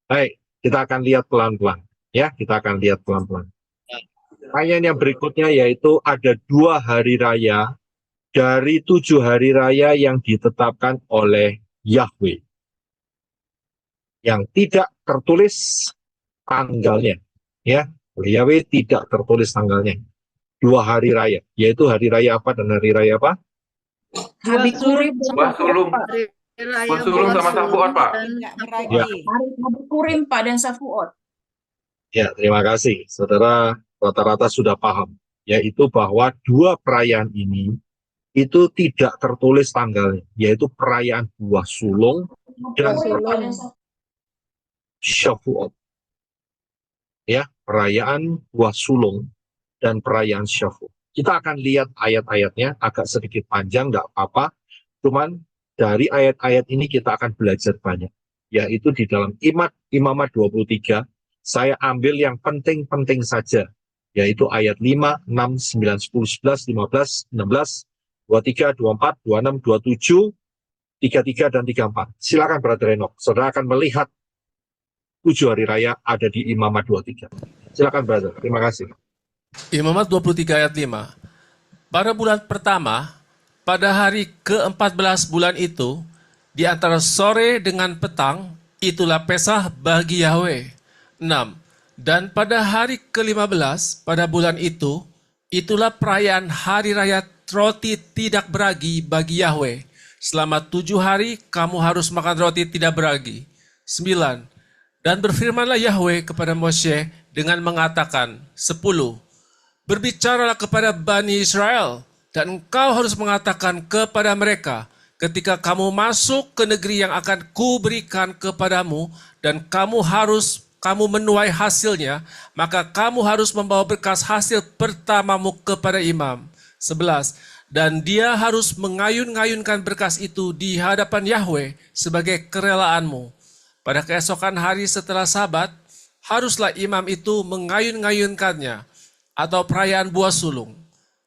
Baik, kita akan lihat pelan-pelan, ya. Kita akan lihat pelan-pelan. Pertanyaan yang berikutnya yaitu ada 2 hari raya dari 7 hari raya yang ditetapkan oleh Yahweh, yang tidak tertulis tanggalnya, ya. Yahweh tidak tertulis tanggalnya. 2 hari raya, yaitu hari raya apa dan hari raya apa? Habikurim Buah sulung. Buah sulung sama Safuot, Pak. Ya. Hari Habikurim, Pak, dan Safuot. Ya, terima kasih. Saudara rata-rata sudah paham, yaitu bahwa 2 perayaan ini itu tidak tertulis tanggalnya, yaitu perayaan buah sulung dan Shavuot. Ya, perayaan buah sulung dan perayaan Shavuot. Kita akan lihat ayat-ayatnya, agak sedikit panjang, nggak apa-apa. Cuman dari ayat-ayat ini kita akan belajar banyak, yaitu di dalam Imamat 23, saya ambil yang penting-penting saja, yaitu ayat 5, 6, 9, 10, 11, 15, 16, 23, 24, 26, 27, 33, dan 34. Silakan Brother Enoch, saudara akan melihat 7 hari raya ada di Imamat 23. Silakan Brother, terima kasih. Imamat 23 ayat 5. Pada bulan pertama, pada hari ke-14 bulan itu, di antara sore dengan petang, itulah Pesah bagi Yahweh. 6. Dan pada hari ke-15 pada bulan itu, itulah perayaan hari raya roti tidak beragi bagi Yahweh. Selama 7 hari kamu harus makan roti tidak beragi. 9. Dan berfirmanlah Yahweh kepada Moshe dengan mengatakan, 10. Berbicaralah kepada Bani Israel, dan engkau harus mengatakan kepada mereka, ketika kamu masuk ke negeri yang akan kuberikan kepadamu, dan kamu menuai hasilnya, maka kamu harus membawa berkas hasil pertamamu kepada imam. 11. Dan dia harus mengayun-ngayunkan berkas itu di hadapan Yahweh sebagai kerelaanmu. Pada keesokan hari setelah Sabat, haruslah imam itu mengayun-ngayunkannya, atau perayaan buah sulung.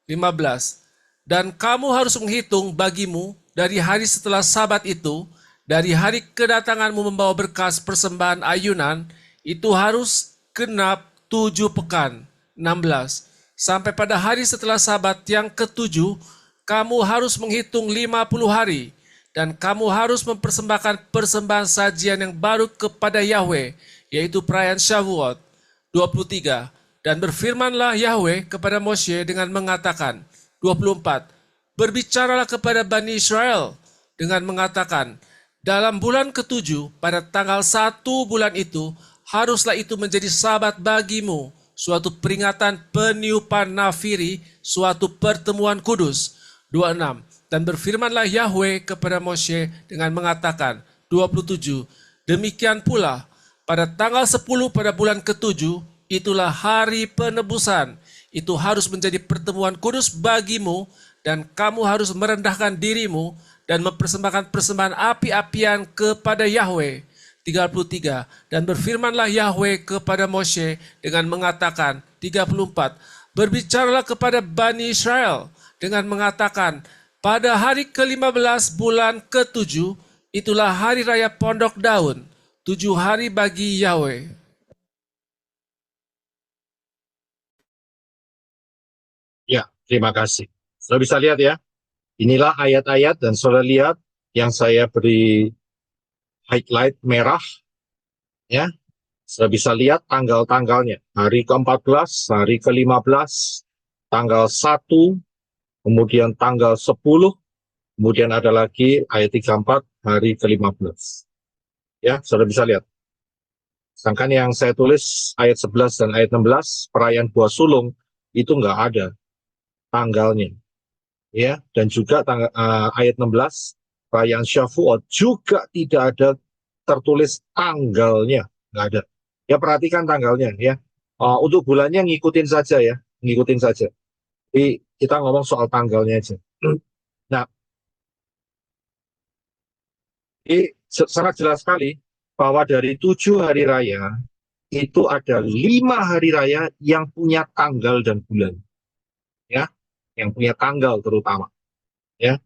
15. Dan kamu harus menghitung bagimu dari hari setelah Sabat itu, dari hari kedatanganmu membawa berkas persembahan ayunan, itu harus genap 7 pekan. 16. Sampai pada hari setelah Sabat yang ke-7, kamu harus menghitung 50 hari, dan kamu harus mempersembahkan persembahan sajian yang baru kepada Yahweh, yaitu perayaan Shavuot. 23. Dan berfirmanlah Yahweh kepada Moshe dengan mengatakan, 24. Berbicaralah kepada Bani Israel dengan mengatakan, dalam bulan ke-7 pada tanggal 1 bulan itu, haruslah itu menjadi Sabat bagimu, suatu peringatan peniupan nafiri, suatu pertemuan kudus. 26. Dan berfirmanlah Yahweh kepada Moshe dengan mengatakan, 27. Demikian pula, pada tanggal 10 pada bulan ke-7, itulah hari penebusan. Itu harus menjadi pertemuan kudus bagimu, dan kamu harus merendahkan dirimu dan mempersembahkan persembahan api-apian kepada Yahweh. 33. Dan berfirmanlah Yahweh kepada Moshe dengan mengatakan, 34. Berbicaralah kepada Bani Israel dengan mengatakan, pada hari ke-15 bulan ke-7, itulah hari raya pondok daun, 7 hari bagi Yahweh. Ya, terima kasih. Saudara bisa lihat ya, inilah ayat-ayat dan saudara lihat yang saya beri highlight merah, ya. Saudara bisa lihat tanggal-tanggalnya, hari ke-14, hari ke-15, tanggal 1, kemudian tanggal 10, kemudian ada lagi ayat 34, hari ke-15. Ya, saudara bisa lihat. Sedangkan yang saya tulis ayat 11 dan ayat 16, perayaan buah sulung, itu nggak ada tanggalnya. Ya, dan juga ayat 16, perayaan Shavuot juga tidak ada tertulis tanggalnya, nggak ada. Ya, perhatikan tanggalnya ya. Untuk bulannya ngikutin saja ya, ngikutin saja. Jadi kita ngomong soal tanggalnya aja. Nah, ini sangat jelas sekali bahwa dari 7 hari raya itu ada 5 hari raya yang punya tanggal dan bulan, ya, yang punya tanggal terutama, ya.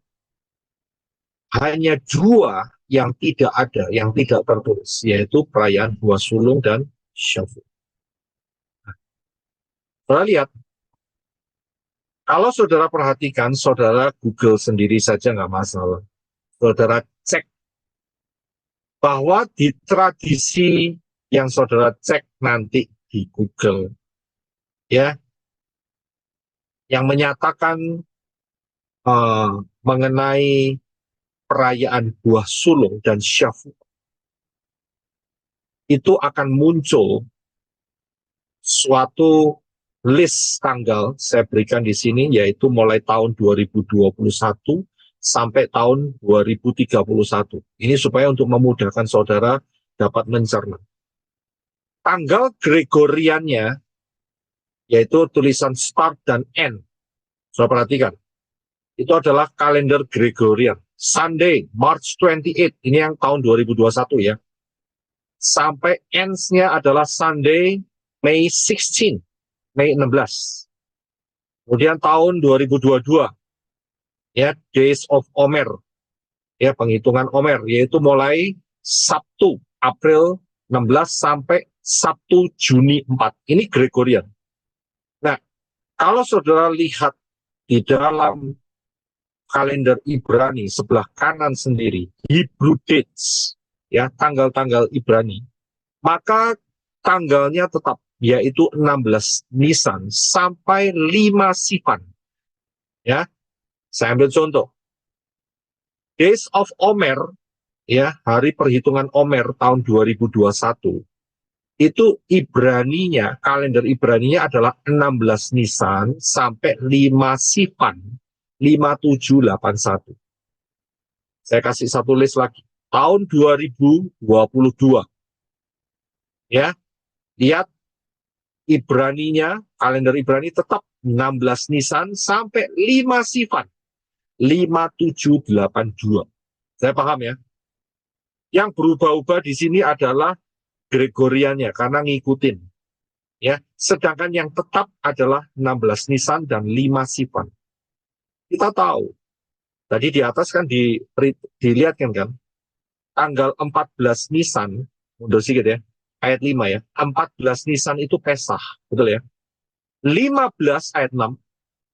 Hanya 2 yang tidak ada, yang tidak tertulis, yaitu perayaan Buah Sulung dan Syawal. Saudara lihat, kalau saudara perhatikan, saudara Google sendiri saja nggak masalah. Saudara cek bahwa di tradisi yang saudara cek nanti di Google, ya, yang menyatakan mengenai perayaan Buah Sulung dan Syawal, itu akan muncul suatu list tanggal, saya berikan di sini, yaitu mulai tahun 2021 sampai tahun 2031. Ini supaya untuk memudahkan saudara dapat mencerna. Tanggal Gregoriannya, yaitu tulisan start dan end. Saudara perhatikan, itu adalah kalender Gregorian. Sunday, March 28, ini yang tahun 2021 ya. Sampai ends-nya adalah Sunday, May 16. Mei 16. Kemudian tahun 2022, ya, Days of Omer, ya, penghitungan Omer, yaitu mulai Sabtu, April 16 sampai Sabtu, Juni 4. Ini Gregorian. Nah, kalau saudara lihat di dalam kalender Ibrani sebelah kanan sendiri, Hebrew dates, ya, tanggal-tanggal Ibrani, maka tanggalnya tetap, yaitu 16 Nisan sampai 5 Sivan. Ya, saya ambil contoh. Days of Omer, ya, hari perhitungan Omer tahun 2021, itu Ibraninya, kalender Ibraninya adalah 16 Nisan sampai 5 Sivan, 5781. Saya kasih satu list lagi. Tahun 2022. Ya, lihat Ibraninya, kalender Ibrani tetap 16 Nisan sampai 5 Sivan, 5782. Saya paham ya. Yang berubah-ubah di sini adalah Gregoriannya karena ngikutin. Ya, sedangkan yang tetap adalah 16 Nisan dan 5 Sivan. Kita tahu. Tadi di atas kan dilihatkan kan, tanggal 14 Nisan, mundur sedikit ya, ayat 5 ya, 14 Nisan itu Pesah, betul ya. 15 ayat 6,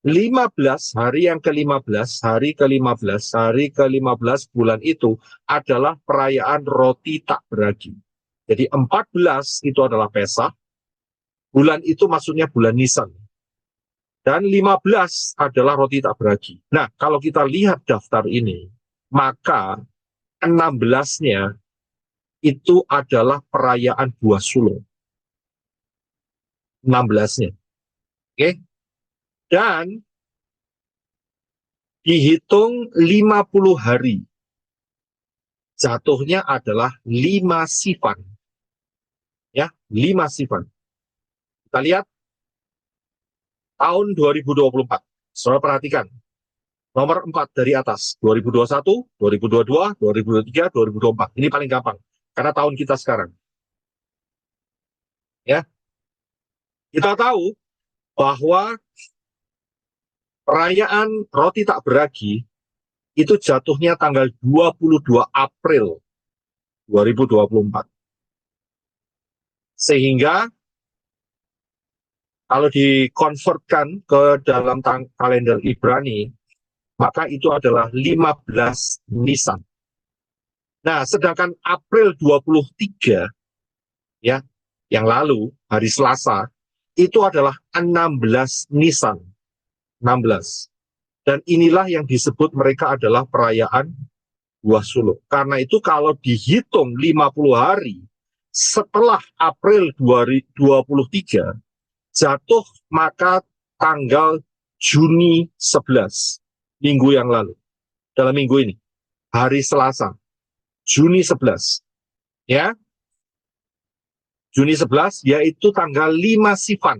15 hari yang ke-15, hari ke-15, hari ke-15 bulan itu adalah perayaan roti tak beragi. Jadi 14 itu adalah Pesah, bulan itu maksudnya bulan Nisan. Dan 15 adalah roti tak beragi. Nah, kalau kita lihat daftar ini, maka 16-nya itu adalah perayaan Buah Sulung. 16-nya. Oke? Dan dihitung 50 hari. Jatuhnya adalah 5 Sivan. Ya, 5 Sivan. Kita lihat tahun 2024. Saudara perhatikan. Nomor 4 dari atas. 2021, 2022, 2023, 2024. Ini paling gampang. Karena tahun kita sekarang. Ya. Kita tahu bahwa perayaan roti tak beragi itu jatuhnya tanggal 22 April 2024. Sehingga kalau dikonvertkan ke dalam kalender Ibrani, maka itu adalah 15 Nisan. Nah, sedangkan April 23, ya, yang lalu, hari Selasa, itu adalah 16 Nisan. 16. Dan inilah yang disebut mereka adalah perayaan Buah Sulung. Karena itu kalau dihitung 50 hari setelah April 2023, jatuh maka tanggal Juni 11, minggu yang lalu. Dalam minggu ini, hari Selasa, Juni 11. Ya, Juni 11 yaitu tanggal 5 Sivan.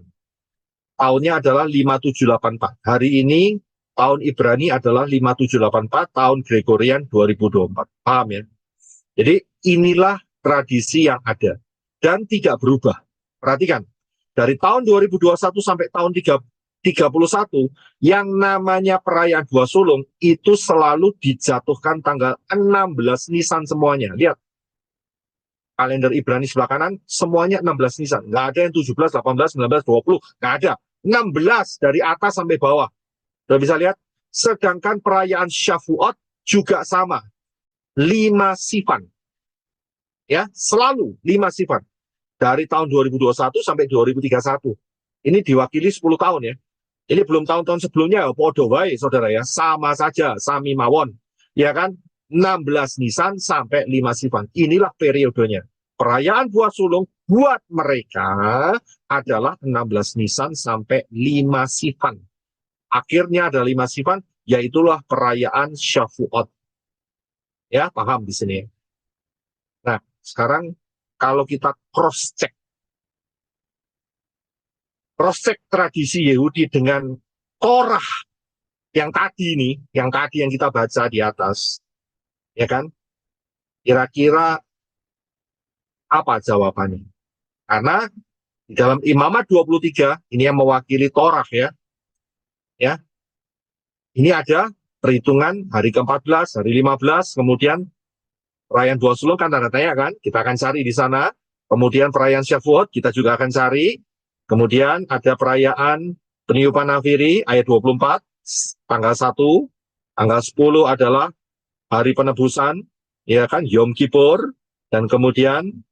tahunnya adalah 5784. Hari ini tahun Ibrani adalah 5784, tahun Gregorian 2024. Paham ya? Jadi inilah tradisi yang ada dan tidak berubah. Perhatikan, dari tahun 2021 sampai tahun 31, yang namanya perayaan Buah Sulung itu selalu dijatuhkan tanggal 16 Nisan semuanya. Lihat, kalender Ibrani sebelah kanan, semuanya 16 Nisan. Nggak ada yang 17, 18, 19, 20. Nggak ada. 16 dari atas sampai bawah. Sudah bisa lihat? Sedangkan perayaan Shavuot juga sama. 5 Sivan. Ya, selalu 5 Sivan. Dari tahun 2021 sampai 2031. Ini diwakili 10 tahun ya. Ini belum tahun-tahun sebelumnya, podo wae saudara ya. Sama saja, sami mawon. Ya kan? 16 Nisan sampai 5 Sivan. Inilah periodenya. Perayaan Buah Sulung buat mereka adalah 16 Nisan sampai 5 Sivan. Akhirnya ada 5 Sivan, yaitulah perayaan Shavuot. Ya, paham di sini. Nah, sekarang kalau kita cross-check tradisi Yahudi dengan Torah yang tadi nih, yang kita baca di atas, ya kan? Kira-kira apa jawabannya? Karena di dalam Imamat 23, ini yang mewakili Torah ya. Ya. Ini ada perhitungan hari ke-14, hari 15, kemudian perayaan Buah Sulung kan tanda tanya kan? Kita akan cari di sana. Kemudian perayaan Shavuot kita juga akan cari. Kemudian ada perayaan peniupan nafiri ayat 24, tanggal 1, tanggal 10 adalah hari penebusan, ya kan, Yom Kippur, dan kemudian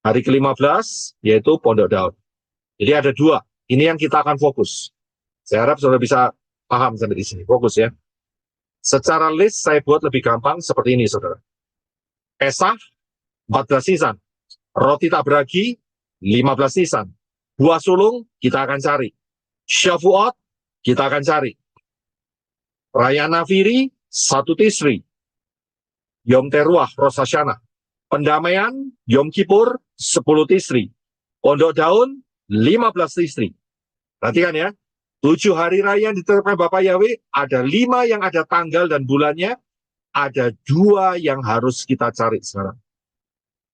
hari ke-15 yaitu Pondok Daud. Jadi ada 2. Ini yang kita akan fokus. Saya harap saudara bisa paham sampai di sini. Fokus ya. Secara list saya buat lebih gampang seperti ini saudara. Pesah 14 Nisan. Roti tak beragi 15 Nisan. Buah Sulung kita akan cari. Shavuot kita akan cari. Perayaan Nafiri 1 Tisri. Yom Teruah Rosh Hashanah. Pendamaian Yom Kippur 10 Tisri. Pondok Daun 15 Tisri. Perhatikan ya. 7 hari raya yang ditetapkan Bapak Yahweh, ada 5 yang ada tanggal dan bulannya, ada 2 yang harus kita cari sekarang.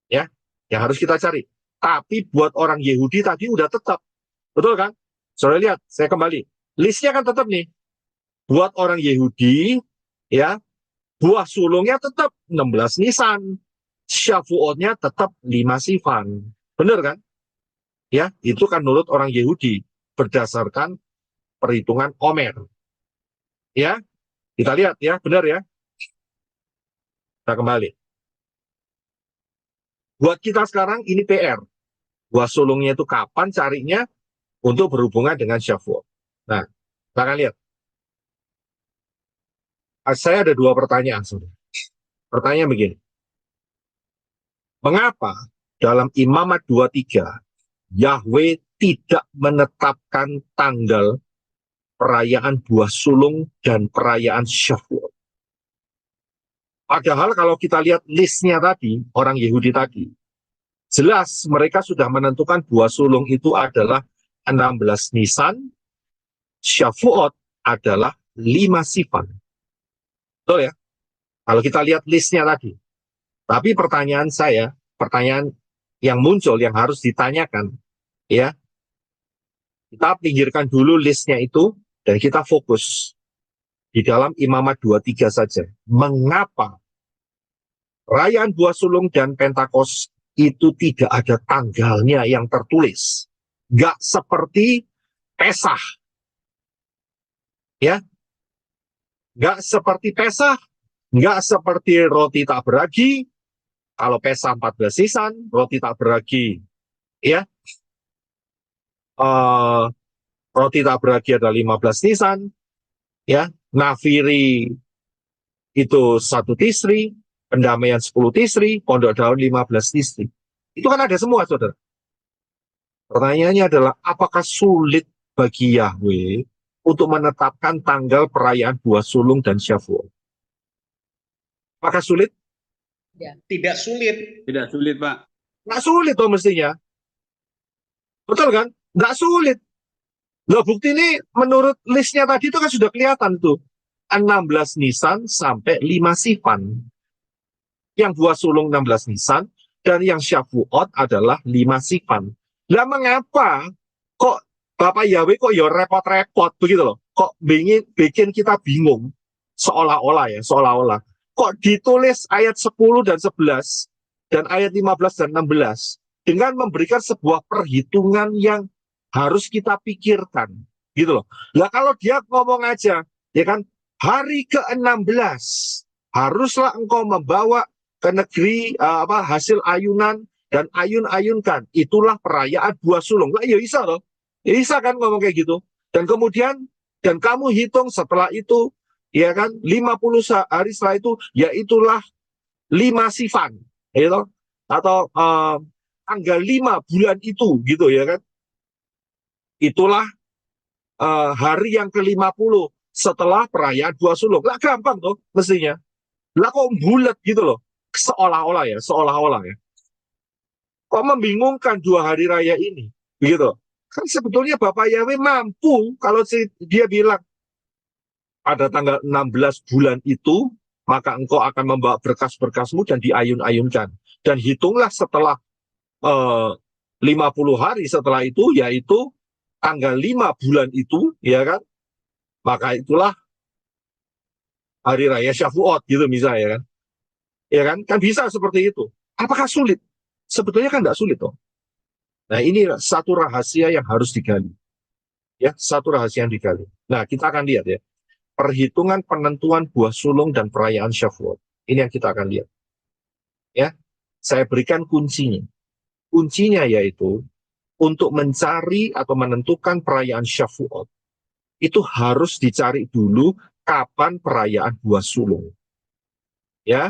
Ya, yang harus kita cari. Tapi buat orang Yahudi tadi udah tetap. Betul kan? Saudara lihat, saya kembali. Listnya kan tetap nih. Buat orang Yahudi, ya, Buah Sulungnya tetap 16 Nisan. Shavuotnya tetap 5 Sivan. Benar kan? Ya, itu kan menurut orang Yahudi. Berdasarkan perhitungan Omer. Ya, kita lihat ya, benar ya. Kita kembali. Buat kita sekarang ini PR. Buah Sulungnya itu kapan carinya untuk berhubungan dengan Shavuot. Nah, kita akan lihat. Saya ada 2 pertanyaan. Pertanyaan begini. Mengapa dalam Imamat 23 Yahweh tidak menetapkan tanggal perayaan Buah Sulung dan perayaan Shavuot? Padahal kalau kita lihat listnya tadi, orang Yahudi tadi, jelas mereka sudah menentukan Buah Sulung itu adalah 16 Nisan, Shavuot adalah 5 Sivan. Betul ya? Kalau kita lihat listnya tadi. Tapi pertanyaan saya, pertanyaan yang muncul, yang harus ditanyakan, ya, kita pinggirkan dulu listnya itu, dan kita fokus di dalam Imamat 23 saja. Mengapa perayaan Buah Sulung dan Pentakos itu tidak ada tanggalnya yang tertulis? Nggak seperti Pesah. Ya. Nggak seperti Pesah, nggak seperti roti tak beragi. Kalau Pesah 14 Nisan, roti tak beragi, ya, roti tak beragi ada 15 Nisan, ya, Nafiri itu 1 Tisri, pendamaian 10 Tisri, Pondok Daun 15 Tisri. Itu kan ada semua, saudara. Pertanyaannya adalah, apakah sulit bagi Yahweh untuk menetapkan tanggal perayaan Buah Sulung dan Shavuot? Apakah sulit? Tidak sulit. Tidak sulit, Pak. Nggak sulit toh mestinya. Betul kan? Nggak sulit. Loh, bukti ini menurut listnya tadi itu kan sudah kelihatan tuh. 16 Nisan sampai 5 Sifan. Yang buah sulung 16 Nisan dan yang Syafuot adalah 5 Sifan. Lah mengapa kok Bapak Yahweh kok ya repot-repot begitu loh? Kok bikin kita bingung seolah-olah ya, seolah-olah. Kok ditulis ayat 10 dan 11 dan ayat 15 dan 16 dengan memberikan sebuah perhitungan yang harus kita pikirkan gitu loh. Lah kalau dia ngomong aja ya kan, hari ke-16 haruslah engkau membawa ke negeri hasil ayunan dan ayun-ayunkan. Itulah perayaan buah sulung. Lah ya Isa loh. Ya Isa kan ngomong kayak gitu. Dan kemudian dan kamu hitung setelah itu ya kan 50 hari setelah itu ya itulah 5 Sifan gitu. Atau tanggal 5 bulan itu gitu ya kan. Itulah hari yang ke-50 setelah perayaan buah sulung. Lah gampang tuh mestinya. Lah kok bulat gitu loh. Seolah-olah ya, seolah-olah ya. Kok membingungkan 2 hari raya ini? Begitu. Kan sebetulnya Bapak Yahweh mampu kalau dia bilang pada tanggal 16 bulan itu, maka engkau akan membawa berkas-berkasmu dan diayun-ayunkan. Dan hitunglah setelah 50 hari setelah itu, yaitu tanggal 5 bulan itu, ya kan? Maka itulah hari raya Syafuot gitu misalnya kan. Ya kan? Kan bisa seperti itu. Apakah sulit? Sebetulnya kan tidak sulit toh. Nah, ini satu rahasia yang harus digali. Ya, satu rahasia yang digali. Nah, kita akan lihat ya. Perhitungan penentuan buah sulung dan perayaan Syafuot. Ini yang kita akan lihat. Ya. Saya berikan kuncinya. Kuncinya yaitu untuk mencari atau menentukan perayaan Syafuot. Itu harus dicari dulu kapan perayaan buah sulung. Ya.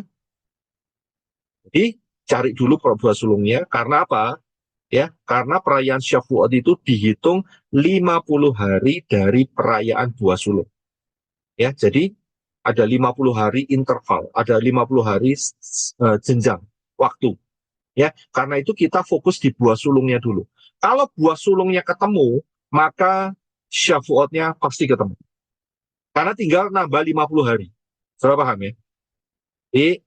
Jadi cari dulu buah sulungnya. Karena apa? Ya, karena perayaan Syafuot itu dihitung 50 hari dari perayaan buah sulung. Ya, jadi ada 50 hari interval, ada 50 hari jenjang waktu. Ya, karena itu kita fokus di buah sulungnya dulu. Kalau buah sulungnya ketemu, maka Syafuotnya pasti ketemu. Karena tinggal nambah 50 hari. Sudah paham ya? Jadi,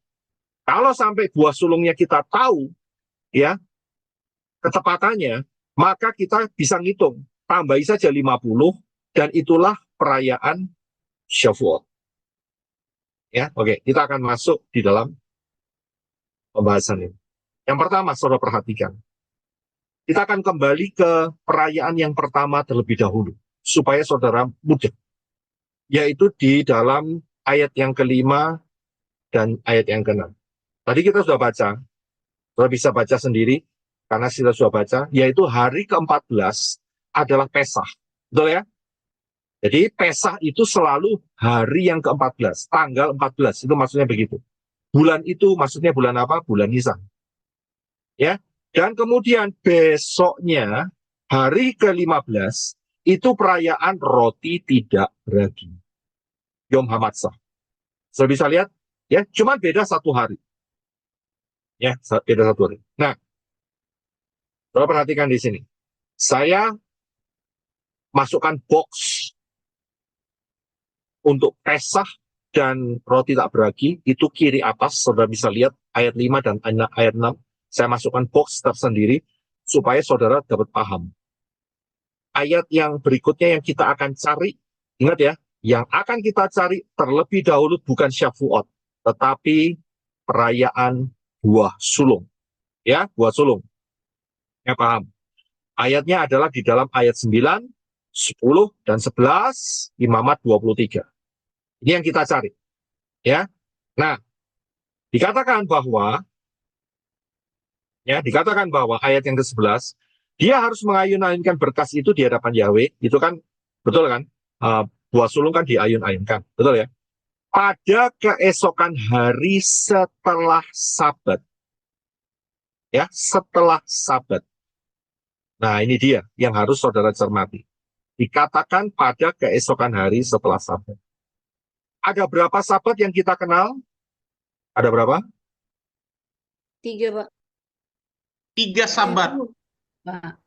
kalau sampai buah sulungnya kita tahu, ya, ketepatannya, maka kita bisa ngitung. Tambahi saja 50, dan itulah perayaan Syafuot. Ya, oke, kita akan masuk di dalam pembahasan ini. Yang pertama, saudara perhatikan. Kita akan kembali ke perayaan yang pertama terlebih dahulu, supaya saudara mudah. Yaitu di dalam ayat yang ke-5 dan ayat yang ke-6. Tadi kita sudah baca, saudara bisa baca sendiri, karena kita sudah baca, yaitu hari ke-14 adalah Pesah. Betul ya? Jadi Pesah itu selalu hari yang ke-14, tanggal 14, itu maksudnya begitu. Bulan itu maksudnya bulan apa? Bulan Nisan. Ya. Dan kemudian besoknya, hari ke-15, itu perayaan roti tidak beragi. Yom Hamatsah. Sudah bisa lihat? Ya, cuma beda 1 hari. Ya, beda 1 hari. Nah, saudara perhatikan di sini. Saya masukkan box untuk Pesah dan roti tak beragi, itu kiri atas, saudara bisa lihat ayat 5 dan ayat 6. Saya masukkan box tersendiri supaya saudara dapat paham. Ayat yang berikutnya yang kita akan cari, ingat ya, yang akan kita cari terlebih dahulu bukan Syafuot, tetapi perayaan buah sulung. Ya, buah sulung. Ya, paham. Ayatnya adalah di dalam ayat 9, 10, dan 11, Imamat 23. Ini yang kita cari. Ya. Nah, dikatakan bahwa ayat yang ke-11, dia harus mengayun-ayunkan berkas itu di hadapan Yahweh. Itu kan, betul kan? Buah sulung kan diayun-ayunkan. Betul ya? Pada keesokan hari setelah Sabat. Ya, setelah Sabat. Nah, ini dia yang harus saudara cermati. Dikatakan pada keesokan hari setelah Sabat. Ada berapa Sabat yang kita kenal? Ada berapa? 3, Pak. 3 Sabat. Pak.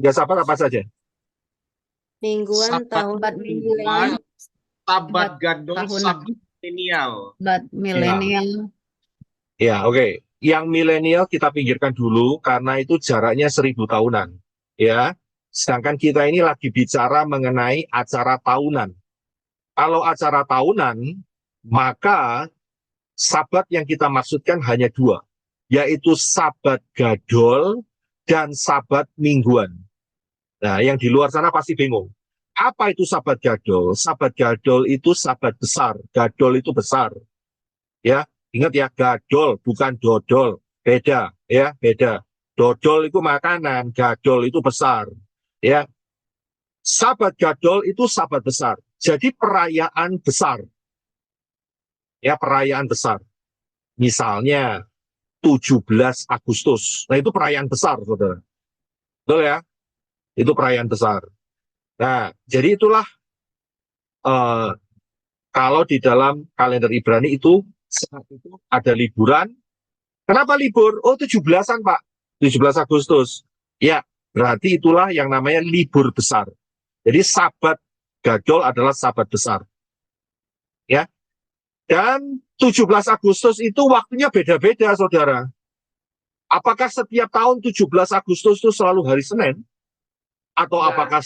3 Sabat apa saja? Mingguan Sabat tahun mingguan, sabat gadol, tahunan. sabat milenial. milenial. Ya, oke. Yang milenial kita pinggirkan dulu karena itu jaraknya 1000 tahunan. Ya. Sedangkan kita ini lagi bicara mengenai acara tahunan. Kalau acara tahunan, maka sabat yang kita maksudkan hanya dua, yaitu sabat gadol dan sabat mingguan. Nah, yang di luar sana pasti bingung. Apa itu sabat gadol? Sabat gadol itu sabat besar. Gadol itu besar. Ya, ingat ya, gadol bukan dodol. Beda, ya, beda. Dodol itu makanan, gadol itu besar. Ya, sabat gadol itu sabat besar. Jadi perayaan besar. Ya, perayaan besar. Misalnya 17 Agustus. Nah, itu perayaan besar, Saudara. Betul ya? Itu perayaan besar. Nah, jadi itulah kalau di dalam kalender Ibrani itu saat itu ada liburan. Kenapa libur? Oh, 17-an, Pak. 17 Agustus. Ya, berarti itulah yang namanya libur besar. Jadi sabat gadol adalah sabat besar. Ya. Dan 17 Agustus itu waktunya beda-beda, Saudara. Apakah setiap tahun 17 Agustus itu selalu hari Senin? Atau apakah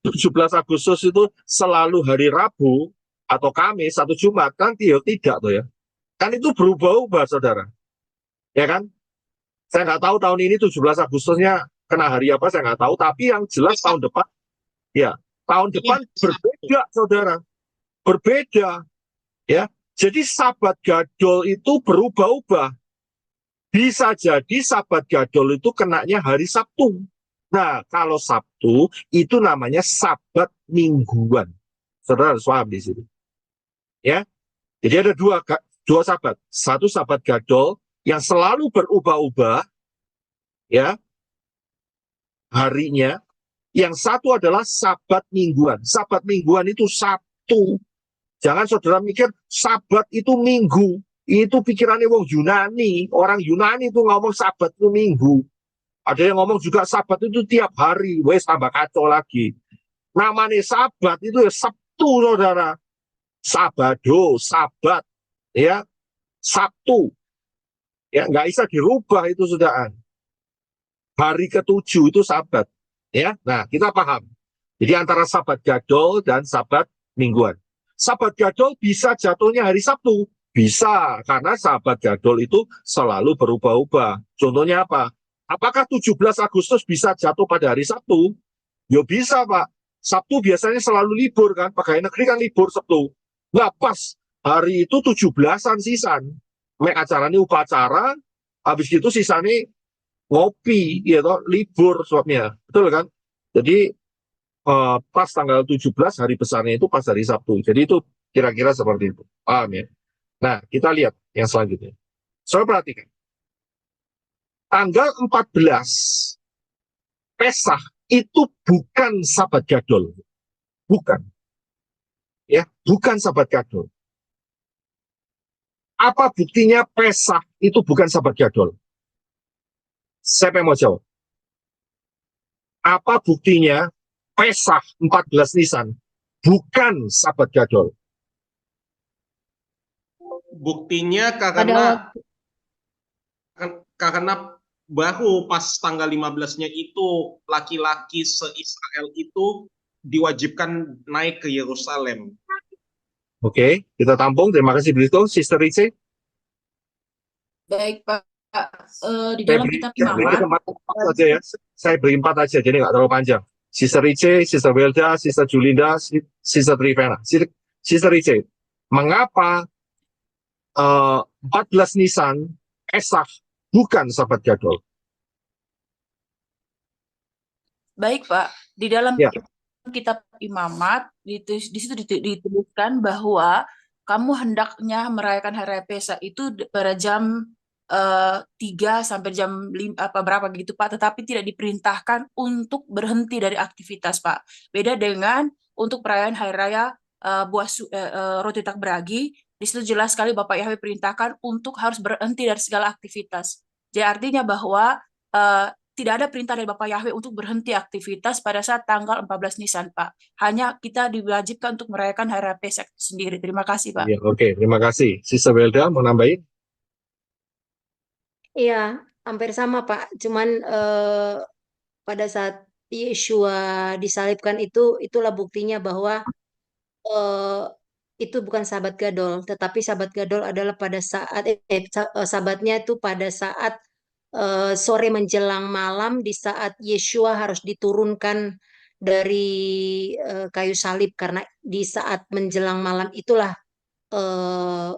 17 Agustus itu selalu hari Rabu atau Kamis atau Jumat? Kan tidak tuh ya. Kan itu berubah-ubah, Saudara. Ya kan? Saya nggak tahu tahun ini 17 Agustusnya kena hari apa, saya nggak tahu. Tapi yang jelas tahun depan, ya, tahun depan berbeda, Saudara. Berbeda. Ya. Jadi sabat gadol itu berubah-ubah. Bisa jadi sabat gadol itu kenanya hari Sabtu. Nah, kalau Sabtu itu namanya sabat mingguan. Saudara harus paham di sini. Ya. Jadi ada dua sabat. Satu sabat gadol yang selalu berubah-ubah, ya, harinya. Yang satu adalah sabat mingguan. Sabat mingguan itu Sabtu. Jangan saudara mikir sabat itu minggu. Itu pikirannya wong Yunani. Orang Yunani itu ngomong sabat itu minggu. Ada yang ngomong juga sabat itu tiap hari. Wes tambah kacau lagi. Namanya sabat itu ya Sabtu, Saudara. Sabado, sabat, ya, Sabtu. Ya, nggak bisa dirubah itu, Saudara. Hari ke-7 itu sabat. Ya, nah kita paham. Jadi antara sabat gadol dan sabat mingguan. Sabat gadol bisa jatuhnya hari Sabtu. Bisa, karena sabat gadol itu selalu berubah-ubah. Contohnya apa? Apakah 17 Agustus bisa jatuh pada hari Sabtu? Ya bisa, Pak. Sabtu biasanya selalu libur kan. Pegawai negeri kan libur Sabtu. Nggak pas. Hari itu 17-an sisan. Acaranya upacara, habis itu sisanya ngopi, ya toh, libur sebabnya. Betul kan? Jadi pas tanggal 17 hari besarnya itu pas hari Sabtu. Jadi itu kira-kira seperti itu. Paham ya? Nah, kita lihat yang selanjutnya. Saudara perhatikan. Tanggal 14 Pesah itu bukan sabat gadol. Bukan. Ya, bukan sabat gadol. Apa buktinya Pesah itu bukan sabat gadol? Siapa yang mau jawab? Apa buktinya Pesah 14 Nisan bukan sabat gadol? Buktinya karena baru pas tanggal 15-nya itu laki-laki se-Israel itu diwajibkan naik ke Yerusalem. Oke, kita tampung. Terima kasih Brito. Sister Rice. Baik, Pak. Di dalam kitab Imamat, Saja ya. Saya beri 4 aja, jadi nggak terlalu panjang. Sister Rice, Sister Welda, Sister Julinda, Sister Trivena. Sister Rice, mengapa 14 Nisan Pesah bukan sabat gadol? baik, Pak. Di dalam Ya. kitab Imamat, di situ dituliskan bahwa kamu hendaknya merayakan hari raya Pesah itu pada jam 3 sampai jam 5, apa berapa gitu, Pak, tetapi tidak diperintahkan untuk berhenti dari aktivitas, Pak. Beda dengan untuk perayaan hari raya roti tak beragi, di situ jelas sekali Bapak Yahweh perintahkan untuk harus berhenti dari segala aktivitas. Jadi artinya bahwa tidak ada perintah dari Bapak Yahweh untuk berhenti aktivitas pada saat tanggal 14 Nisan, Pak. Hanya kita diwajibkan untuk merayakan hari raya Pesak sendiri. Terima kasih, Pak. Ya, oke, terima kasih. Sister Welda mau nambahin? Iya, hampir sama Pak. Cuman pada saat Yeshua disalibkan itulah buktinya bahwa eh, itu bukan sabat gadol, tetapi sabat gadol adalah pada saat sabatnya itu pada saat sore menjelang malam di saat Yeshua harus diturunkan dari kayu salib karena di saat menjelang malam itulah eh,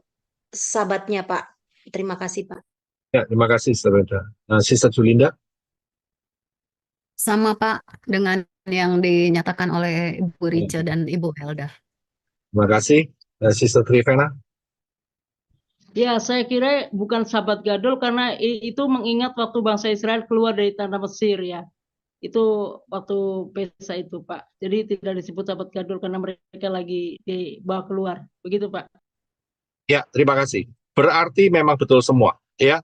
sabatnya Pak. Terima kasih Pak. Ya, terima kasih, Sister Welda. Nah, Sister Julinda? Sama Pak dengan yang dinyatakan oleh Ibu Rica dan Ibu Helda. Terima kasih. Sister Trivena? Ya, saya kira bukan sabat gadol karena itu mengingat waktu bangsa Israel keluar dari tanah Mesir ya. Itu waktu Pesa itu Pak. Jadi tidak disebut sabat gadol karena mereka lagi dibawa keluar. Begitu Pak. Ya, terima kasih. Berarti memang betul semua. Ya,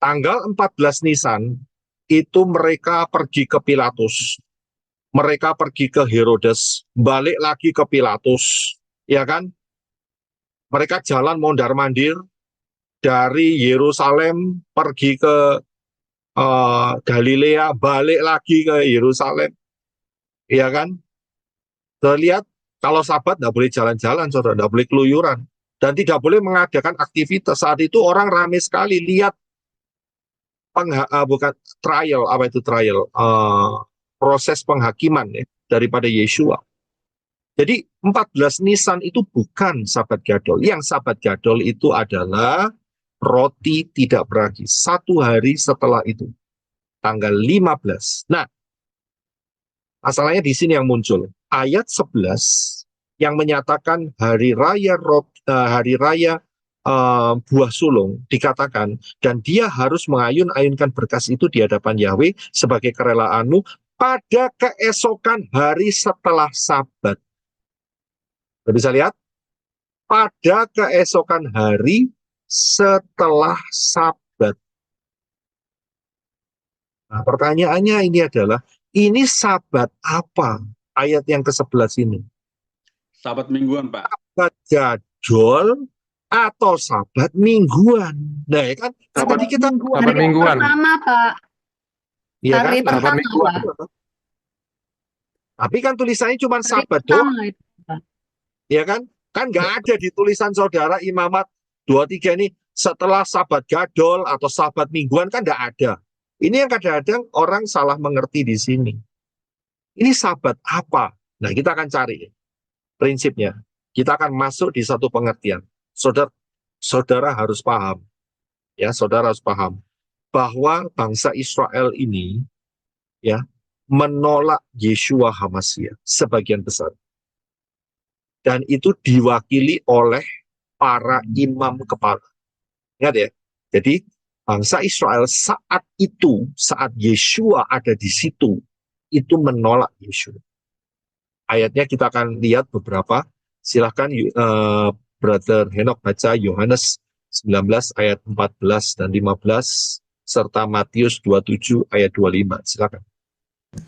tanggal 14 Nisan itu mereka pergi ke Pilatus. Mereka pergi ke Herodes, balik lagi ke Pilatus, ya kan? Mereka jalan mondar-mandir dari Yerusalem pergi ke Galilea, balik lagi ke Yerusalem, ya kan? Terlihat kalau Sabat nggak boleh jalan-jalan, saudara, nggak boleh keluyuran, dan tidak boleh mengadakan aktivitas. Saat itu orang ramai sekali lihat bukan trial, apa itu trial? Proses penghakiman ya, daripada Yeshua. Jadi 14 Nisan itu bukan Sabat Gadol. Yang Sabat Gadol itu adalah roti tidak beragi. Satu hari setelah itu, tanggal 15. Nah, masalahnya di sini yang muncul. Ayat 11 yang menyatakan hari raya buah sulung dikatakan, dan dia harus mengayun-ayunkan berkas itu di hadapan Yahweh sebagai kerelaanmu pada keesokan hari setelah Sabat. Anda bisa lihat? Pada keesokan hari setelah Sabat. Nah, pertanyaannya ini adalah, ini Sabat apa? Ayat yang ke-11 ini. Sabat mingguan, Pak. Sabat gadol atau Sabat mingguan. Nah, ya kan? Tadi kita Sabat mingguan. Pertama Pak. ya kan? Hari Sabat pertama mingguan. Pak. Tapi kan tulisannya cuma Hari Sabat doang, pertama itu, Pak. ya kan? Kan nggak ada di tulisan saudara Imamat 23 ini setelah Sabat gadol atau Sabat mingguan, kan nggak ada. Ini yang kadang-kadang orang salah mengerti di sini. Ini Sabat apa? Nah, kita akan cari prinsipnya. Kita akan masuk di satu pengertian. Saudara harus paham, ya, saudara harus paham bahwa bangsa Israel ini, ya, menolak Yeshua HaMashiach sebagian besar, dan itu diwakili oleh para imam kepala. Ingat ya, jadi bangsa Israel saat itu, saat Yeshua ada di situ, itu menolak Yeshua. Ayatnya kita akan lihat beberapa. Silahkan Brother Henok baca Yohanes 19 ayat 14 dan 15 serta Matius 27 ayat 25. Silakan.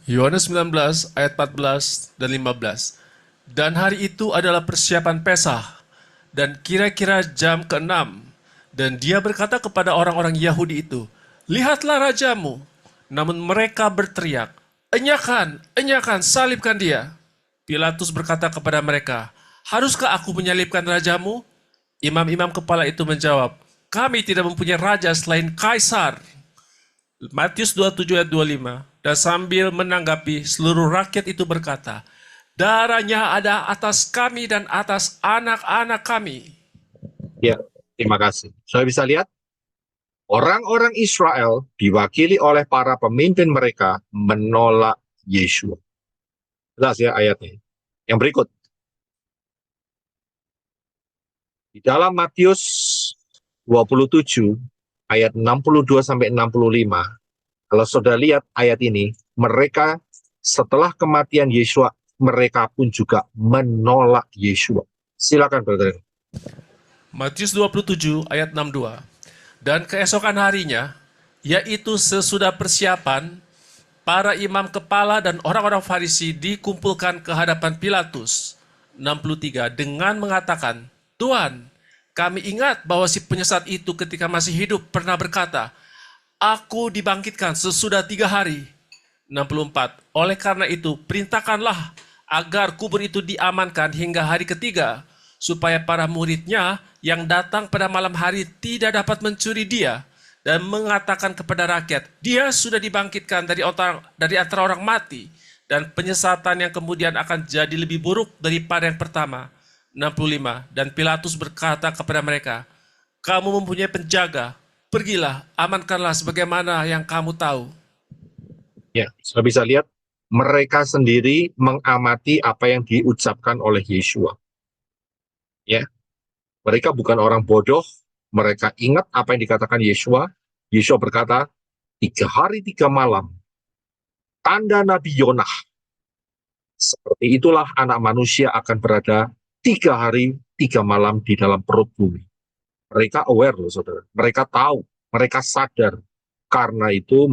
Yohanes 19 ayat 14 dan 15. Dan hari itu adalah persiapan Pesah dan kira-kira jam ke-6. Dan dia berkata kepada orang-orang Yahudi itu, "Lihatlah rajamu." Namun mereka berteriak, "Enyakan, enyakan, salibkan dia." Pilatus berkata kepada mereka, "Haruskah aku menyalibkan rajamu?" Imam-imam kepala itu menjawab, "Kami tidak mempunyai raja selain Kaisar." Matius 27 ayat 25. Dan sambil menanggapi, seluruh rakyat itu berkata, "Darahnya ada atas kami dan atas anak-anak kami." Ya, terima kasih. Saya bisa lihat orang-orang Israel diwakili oleh para pemimpin mereka menolak Yeshua. Jelas ya ayatnya. Yang berikut. Di dalam Matius 27 ayat 62 sampai 65. Kalau saudara lihat ayat ini, mereka setelah kematian Yeshua, mereka pun juga menolak Yeshua. Silakan, Brother. Matius 27 ayat 62. Dan keesokan harinya, yaitu sesudah persiapan, para imam kepala dan orang-orang Farisi dikumpulkan ke hadapan Pilatus. 63 dengan mengatakan, Tuan, kami ingat bahwa si penyesat itu ketika masih hidup pernah berkata, Aku dibangkitkan sesudah 3 hari. 64. Oleh karena itu, perintahkanlah agar kubur itu diamankan hingga hari ketiga, supaya para muridnya yang datang pada malam hari tidak dapat mencuri dia dan mengatakan kepada rakyat, dia sudah dibangkitkan dari antara orang mati, dan penyesatan yang kemudian akan jadi lebih buruk daripada yang pertama. 65. Dan Pilatus berkata kepada mereka, kamu mempunyai penjaga, pergilah, amankanlah sebagaimana yang kamu tahu. Ya, sudah bisa lihat, mereka sendiri mengamati apa yang diucapkan oleh Yeshua. Ya, mereka bukan orang bodoh, mereka ingat apa yang dikatakan Yeshua. Yeshua berkata, 3 hari 3 malam, tanda Nabi Yonah. Seperti itulah anak manusia akan berada 3 hari 3 malam di dalam perut bumi. Mereka aware loh saudara, mereka tahu, mereka sadar. Karena itu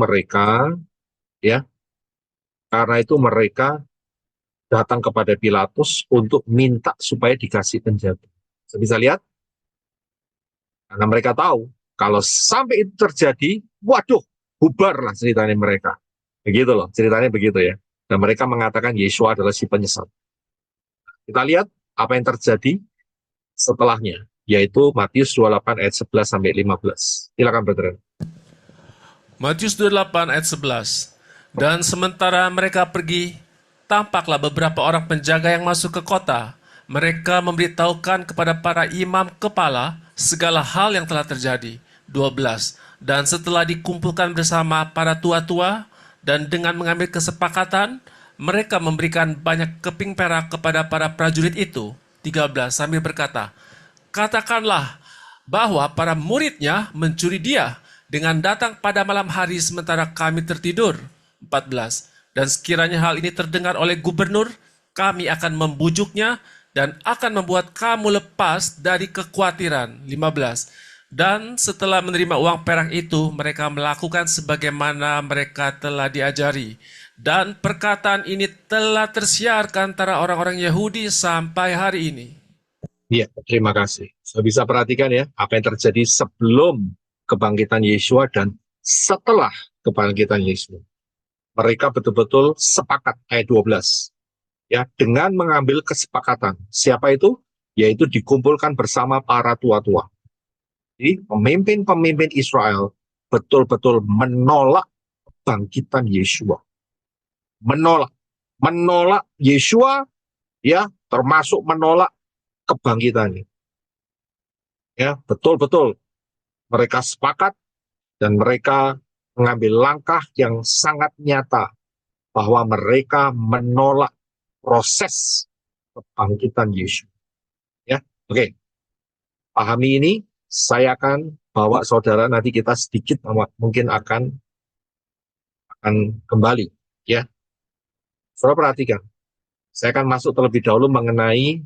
mereka datang kepada Pilatus untuk minta supaya dikasih penjaga. Bisa lihat? Karena mereka tahu, kalau sampai itu terjadi, waduh, bubarlah ceritanya mereka. Begitu loh, ceritanya begitu ya. Dan mereka mengatakan Yeshua adalah si penyesat. Kita lihat apa yang terjadi setelahnya, yaitu Matius 28 ayat 11 sampai 15. Silakan Brother. Matius 28 ayat 11. Dan sementara mereka pergi, tampaklah beberapa orang penjaga yang masuk ke kota. Mereka memberitahukan kepada para imam kepala segala hal yang telah terjadi. 12. Dan setelah dikumpulkan bersama para tua-tua dan dengan mengambil kesepakatan, mereka memberikan banyak keping perak kepada para prajurit itu. 13. Sambil berkata, katakanlah bahwa para muridnya mencuri dia dengan datang pada malam hari sementara kami tertidur. 14. Dan sekiranya hal ini terdengar oleh gubernur, kami akan membujuknya dan akan membuat kamu lepas dari kekhawatiran. 15. Dan setelah menerima uang perak itu, mereka melakukan sebagaimana mereka telah diajari. Dan perkataan ini telah tersiarkan antara orang-orang Yahudi sampai hari ini. Iya, terima kasih. Saya bisa perhatikan ya, apa yang terjadi sebelum kebangkitan Yeshua dan setelah kebangkitan Yeshua. Mereka betul-betul sepakat, ayat 12. Ya, dengan mengambil kesepakatan. Siapa itu? Yaitu dikumpulkan bersama para tua-tua. Jadi pemimpin-pemimpin Israel betul-betul menolak kebangkitan Yeshua. Menolak Yeshua, ya, termasuk menolak kebangkitannya. Ya, betul-betul mereka sepakat dan mereka mengambil langkah yang sangat nyata bahwa mereka menolak proses kebangkitan Yesus. Ya, oke. Pahami ini, saya akan bawa saudara, nanti kita sedikit mungkin akan kembali, ya. Saudara perhatikan, saya akan masuk terlebih dahulu mengenai,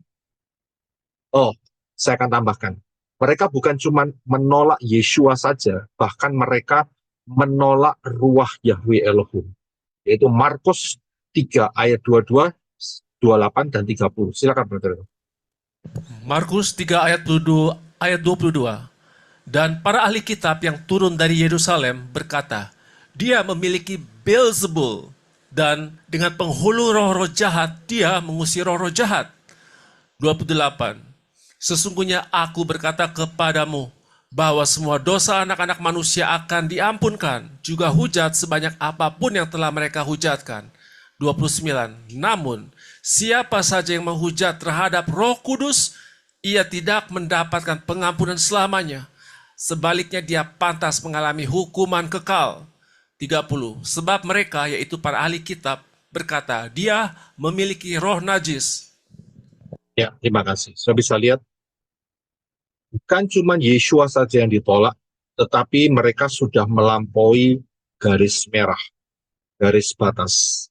saya akan tambahkan, mereka bukan cuma menolak Yeshua saja, bahkan mereka menolak ruah Yahweh Elohim, yaitu Markus 3 ayat 22, 28 dan 30. Silakan Brother. Markus 3 ayat 22. Dan para ahli kitab yang turun dari Yerusalem berkata, dia memiliki Beelzebul, dan dengan penghulu roh-roh jahat dia mengusir roh-roh jahat. 28. Sesungguhnya aku berkata kepadamu bahwa semua dosa anak-anak manusia akan diampunkan, juga hujat sebanyak apapun yang telah mereka hujatkan. 29. Namun, siapa saja yang menghujat terhadap Roh Kudus, ia tidak mendapatkan pengampunan selamanya. Sebaliknya dia pantas mengalami hukuman kekal. 30. Sebab mereka, yaitu para ahli kitab, berkata, dia memiliki roh najis. Ya, terima kasih. Saya bisa lihat, bukan cuma Yeshua saja yang ditolak, tetapi mereka sudah melampaui garis merah, garis batas,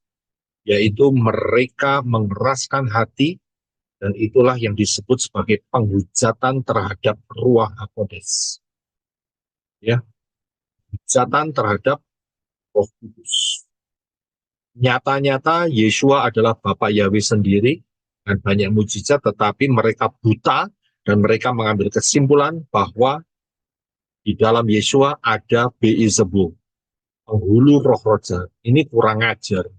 yaitu mereka mengeraskan hati, dan itulah yang disebut sebagai penghujatan terhadap ruah HaKodesh. Ya, hujatan terhadap Roh Kudus. Nyata-nyata Yeshua adalah Bapa Yahweh sendiri dan banyak mujizat, tetapi mereka buta dan mereka mengambil kesimpulan bahwa di dalam Yeshua ada Beelzebul, penghulu roh-roh jahat. Ini kurang ajar,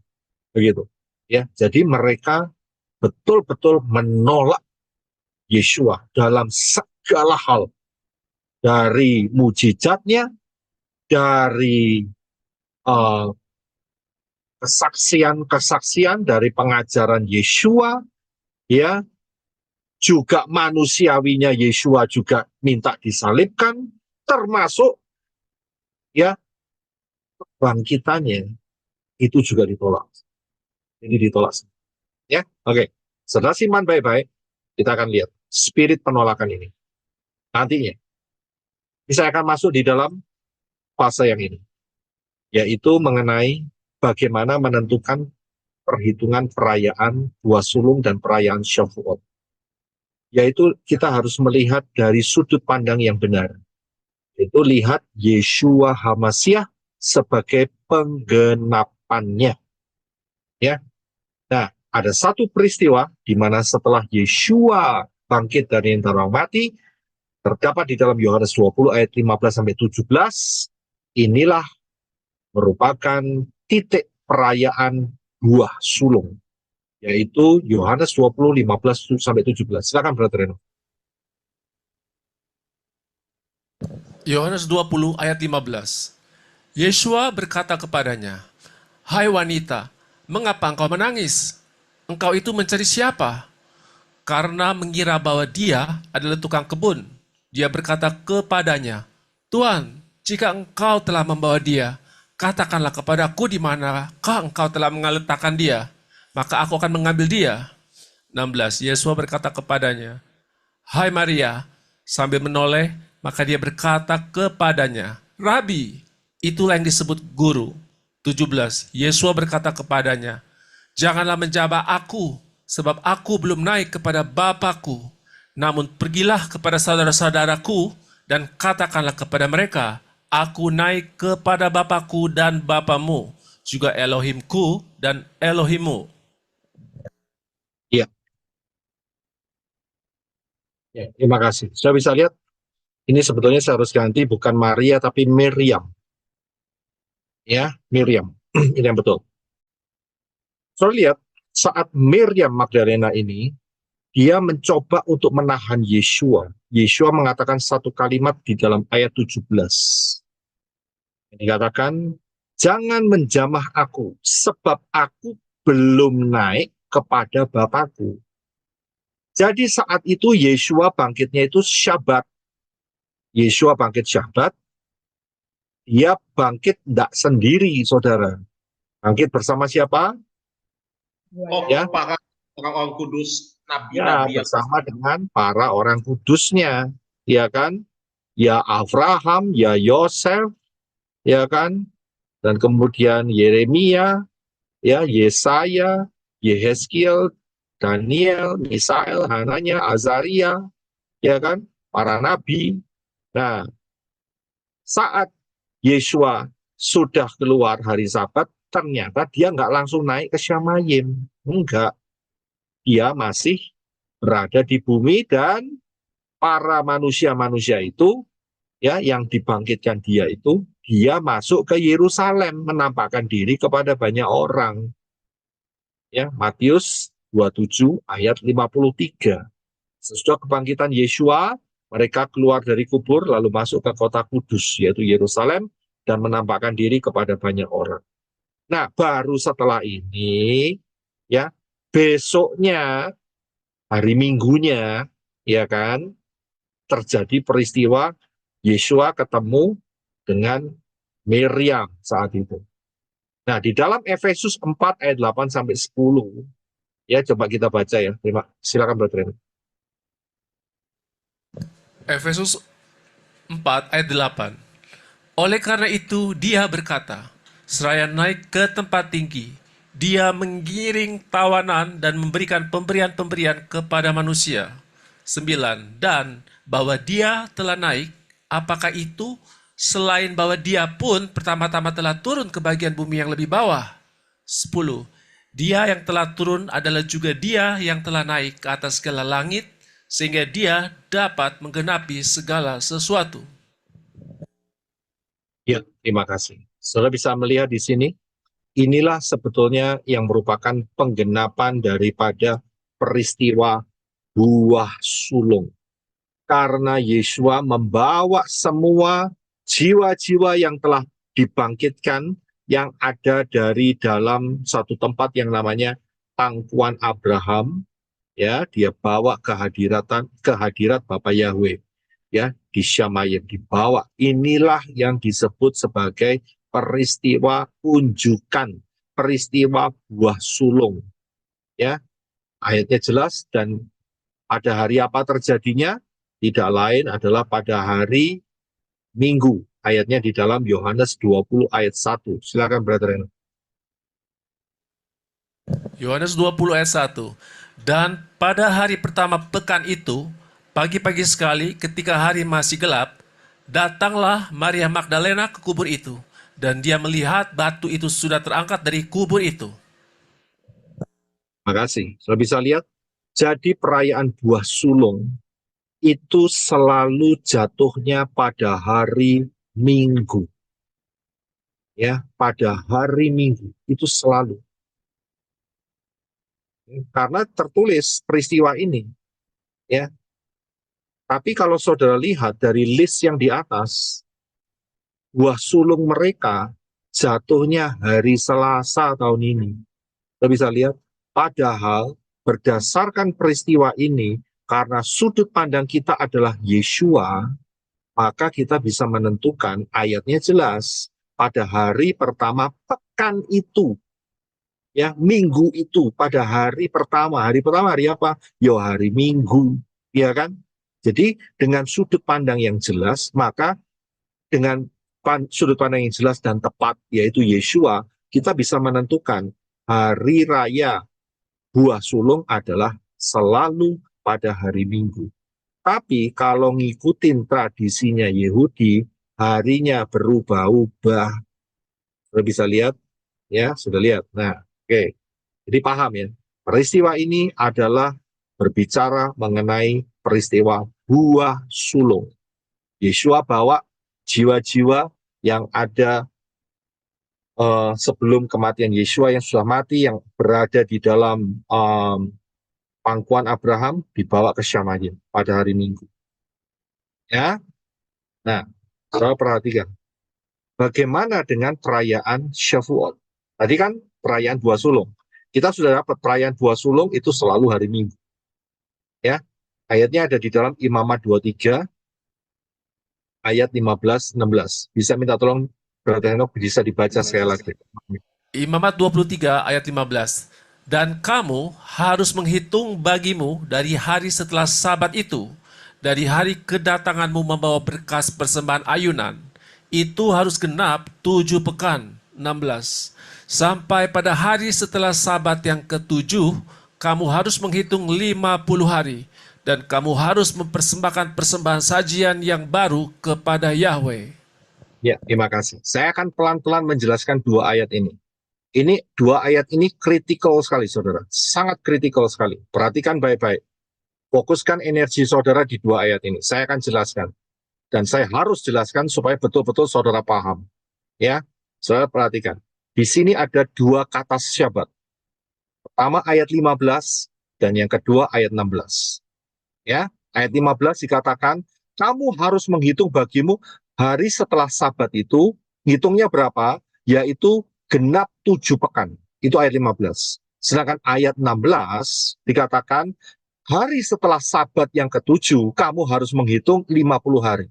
begitu. Ya, jadi mereka betul-betul menolak Yeshua dalam segala hal, dari mujizatnya, dari kesaksian-kesaksian, dari pengajaran Yeshua, ya, juga manusiawinya Yeshua juga minta disalibkan, termasuk ya bangkitannya itu juga ditolak. Ini ditolak. Ya, oke. Setelah siman baik-baik, kita akan lihat spirit penolakan ini. Nantinya, bisa akan masuk di dalam fase yang ini, yaitu mengenai bagaimana menentukan perhitungan perayaan Dua Sulung dan perayaan Shavuot. Yaitu kita harus melihat dari sudut pandang yang benar. Itu lihat Yeshua HaMashiach sebagai penggenapannya. Ya. Nah, ada satu peristiwa di mana setelah Yeshua bangkit dari antara orang mati, terdapat di dalam Yohanes 20 ayat 15 sampai 17, inilah merupakan titik perayaan Dua Sulung, yaitu Yohanes 20 15 sampai 17. Silakan Brother Reno. Yohanes 20 ayat 15. Yeshua berkata kepadanya, "Hai wanita, mengapa engkau menangis? Engkau itu mencari siapa?" Karena mengira bahwa dia adalah tukang kebun. Dia berkata kepadanya, "Tuan, jika engkau telah membawa dia, katakanlah kepadaku di manakah engkau telah meletakkan dia, maka aku akan mengambil dia." 16. Yeshua berkata kepadanya, "Hai Maria," sambil menoleh, maka dia berkata kepadanya, "Rabi," itulah yang disebut guru. 17. Yeshua berkata kepadanya, "Janganlah menjabah aku, sebab aku belum naik kepada Bapa-Ku. Namun pergilah kepada saudara-saudaraku dan katakanlah kepada mereka, aku naik kepada Bapa-Ku dan Bapamu, juga Elohimku dan Elohimmu." Iya. Ya, terima kasih. Sudah bisa lihat, ini sebetulnya saya harus ganti bukan Maria tapi Miriam. Ya, Miriam. Ini yang betul. So lihat, saat Miriam Magdalena ini, dia mencoba untuk menahan Yeshua. Yeshua mengatakan satu kalimat di dalam ayat 17. Dikatakan, "Jangan menjamah aku, sebab aku belum naik kepada Bapakku." Jadi saat itu Yeshua bangkitnya itu Syabat. Yeshua bangkit Syabat, dia bangkit tidak sendiri, saudara. Bangkit bersama siapa? Oh, Ya, para orang kudus, ya, nabi-nabi yang bersama dengan para orang kudusnya, ya kan? Ya Abraham, ya Yosef, ya kan? Dan kemudian Yeremia, ya Yesaya, Yehezkiel, Daniel, Misael, Hananya, Azaria, ya kan? Para nabi. Nah, saat Yeshua sudah keluar hari Sabat, ternyata dia nggak langsung naik ke Syamayim. Enggak. Dia masih berada di bumi dan para manusia-manusia itu, ya, yang dibangkitkan dia itu, dia masuk ke Yerusalem, menampakkan diri kepada banyak orang. Ya, Matius 27 ayat 53. Sesudah kebangkitan Yeshua, mereka keluar dari kubur lalu masuk ke kota kudus, yaitu Yerusalem, dan menampakkan diri kepada banyak orang. Nah, baru setelah ini, ya, besoknya, hari Minggunya, ya kan, terjadi peristiwa Yeshua ketemu dengan Miriam saat itu. Nah, di dalam Efesus 4 ayat 8 sampai 10, ya coba kita baca ya. Silakan Brother Reno. Efesus 4 ayat 8. Oleh karena itu dia berkata, seraya naik ke tempat tinggi, dia menggiring tawanan dan memberikan pemberian-pemberian kepada manusia. 9. Dan bahwa dia telah naik, apakah itu selain bahwa dia pun pertama-tama telah turun ke bagian bumi yang lebih bawah. 10. Dia yang telah turun adalah juga dia yang telah naik ke atas segala langit, sehingga dia dapat menggenapi segala sesuatu. Ya, terima kasih. Saudara bisa melihat di sini, inilah sebetulnya yang merupakan penggenapan daripada peristiwa buah sulung. Karena Yesua membawa semua jiwa-jiwa yang telah dibangkitkan yang ada dari dalam satu tempat yang namanya pangkuan Abraham, ya, dia bawa kehadirat Bapa Yahweh, ya, di Syamayim dibawa. Inilah yang disebut sebagai peristiwa unjukan, peristiwa buah sulung, ya. Ayatnya jelas, dan pada hari apa terjadinya? Tidak lain adalah pada hari Minggu. Ayatnya di dalam Yohanes 20 ayat 1. Silakan Brother Eno. Yohanes 20 ayat 1. Dan pada hari pertama pekan itu, pagi-pagi sekali ketika hari masih gelap, datanglah Maria Magdalena ke kubur itu, dan dia melihat batu itu sudah terangkat dari kubur itu. Terima kasih. Sudah bisa lihat, jadi perayaan buah sulung itu selalu jatuhnya pada hari Minggu. Ya, pada hari Minggu itu selalu. Karena tertulis peristiwa ini, ya. Tapi kalau saudara lihat dari list yang di atas, buah sulung mereka jatuhnya hari Selasa tahun ini. Kita bisa lihat, padahal berdasarkan peristiwa ini, karena sudut pandang kita adalah Yesua, maka kita bisa menentukan, ayatnya jelas, pada hari pertama pekan itu, ya, minggu itu, pada hari pertama hari apa? Ya, hari Minggu, ya kan? Jadi dengan sudut pandang yang jelas, maka dengan sudut pandang yang jelas dan tepat, yaitu Yesua, kita bisa menentukan hari raya buah sulung adalah selalu pada hari Minggu. Tapi kalau ngikutin tradisinya Yahudi, harinya berubah-ubah. Sudah bisa lihat? Ya, sudah lihat. Nah, oke. Jadi paham ya, peristiwa ini adalah berbicara mengenai peristiwa buah sulung. Yesua bawa jiwa-jiwa yang ada sebelum kematian Yesua, yang sudah mati, yang berada di dalam pangkuan Abraham, dibawa ke Syamayim pada hari Minggu. Ya, nah, saudara perhatikan, bagaimana dengan perayaan Shavuot? Tadi kan perayaan buah sulung. Kita sudah dapat perayaan buah sulung itu selalu hari Minggu. Ya, ayatnya ada di dalam Imamat 23, ayat 15-16. Bisa minta tolong Brother Henok bisa dibaca sekali lagi. Imamat 23 ayat 15. Dan kamu harus menghitung bagimu dari hari setelah Sabat itu, dari hari kedatanganmu membawa berkas persembahan ayunan, itu harus genap 7 pekan, 16. Sampai pada hari setelah Sabat yang ke-7, kamu harus menghitung 50 hari, dan kamu harus mempersembahkan persembahan sajian yang baru kepada Yahweh. Ya, terima kasih. Saya akan pelan-pelan menjelaskan dua ayat ini. Ini dua ayat ini kritikal sekali, saudara. Sangat kritikal sekali. Perhatikan baik-baik. Fokuskan energi saudara di dua ayat ini. Saya akan jelaskan. Dan saya harus jelaskan supaya betul-betul saudara paham. Ya, saudara perhatikan. Di sini ada dua kata syabat. Pertama ayat 15 dan yang kedua ayat 16. Ya, ayat 15 dikatakan, kamu harus menghitung bagimu hari setelah Sabat itu, hitungnya berapa? Yaitu genap 7 pekan. Itu ayat 15. Sedangkan ayat 16 dikatakan, hari setelah Sabat yang ke-7, kamu harus menghitung 50 hari.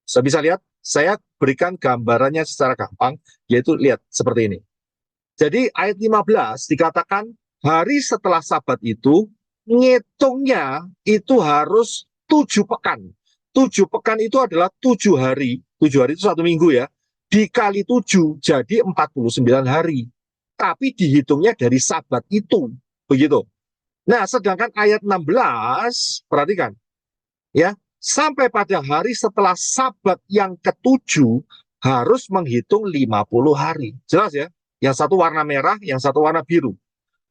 Saya bisa lihat, saya berikan gambarannya secara gampang, yaitu lihat seperti ini. Jadi ayat 15 dikatakan, hari setelah Sabat itu, ngitungnya itu harus 7 pekan. 7 pekan itu adalah 7 hari. 7 hari itu 1 minggu ya. Dikali 7 jadi 49 hari. Tapi dihitungnya dari Sabat itu. Begitu. Nah, sedangkan ayat 16, perhatikan. Ya, sampai pada hari setelah Sabat yang ke-7 harus menghitung 50 hari. Jelas ya? Yang satu warna merah, yang satu warna biru.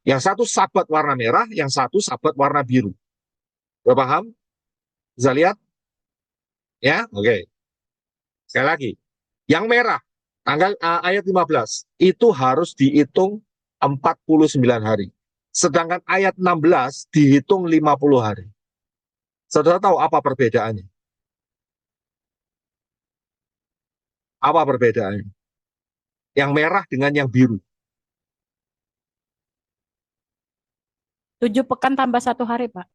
Yang satu Sabat warna merah, yang satu Sabat warna biru. Udah paham? Bisa lihat? Ya, oke. Sekali lagi. Yang merah, ayat 15, itu harus dihitung 49 hari. Sedangkan ayat 16 dihitung 50 hari. Saudara tahu apa perbedaannya? Apa perbedaannya? Yang merah dengan yang biru. 7 pekan tambah 1 hari, Pak.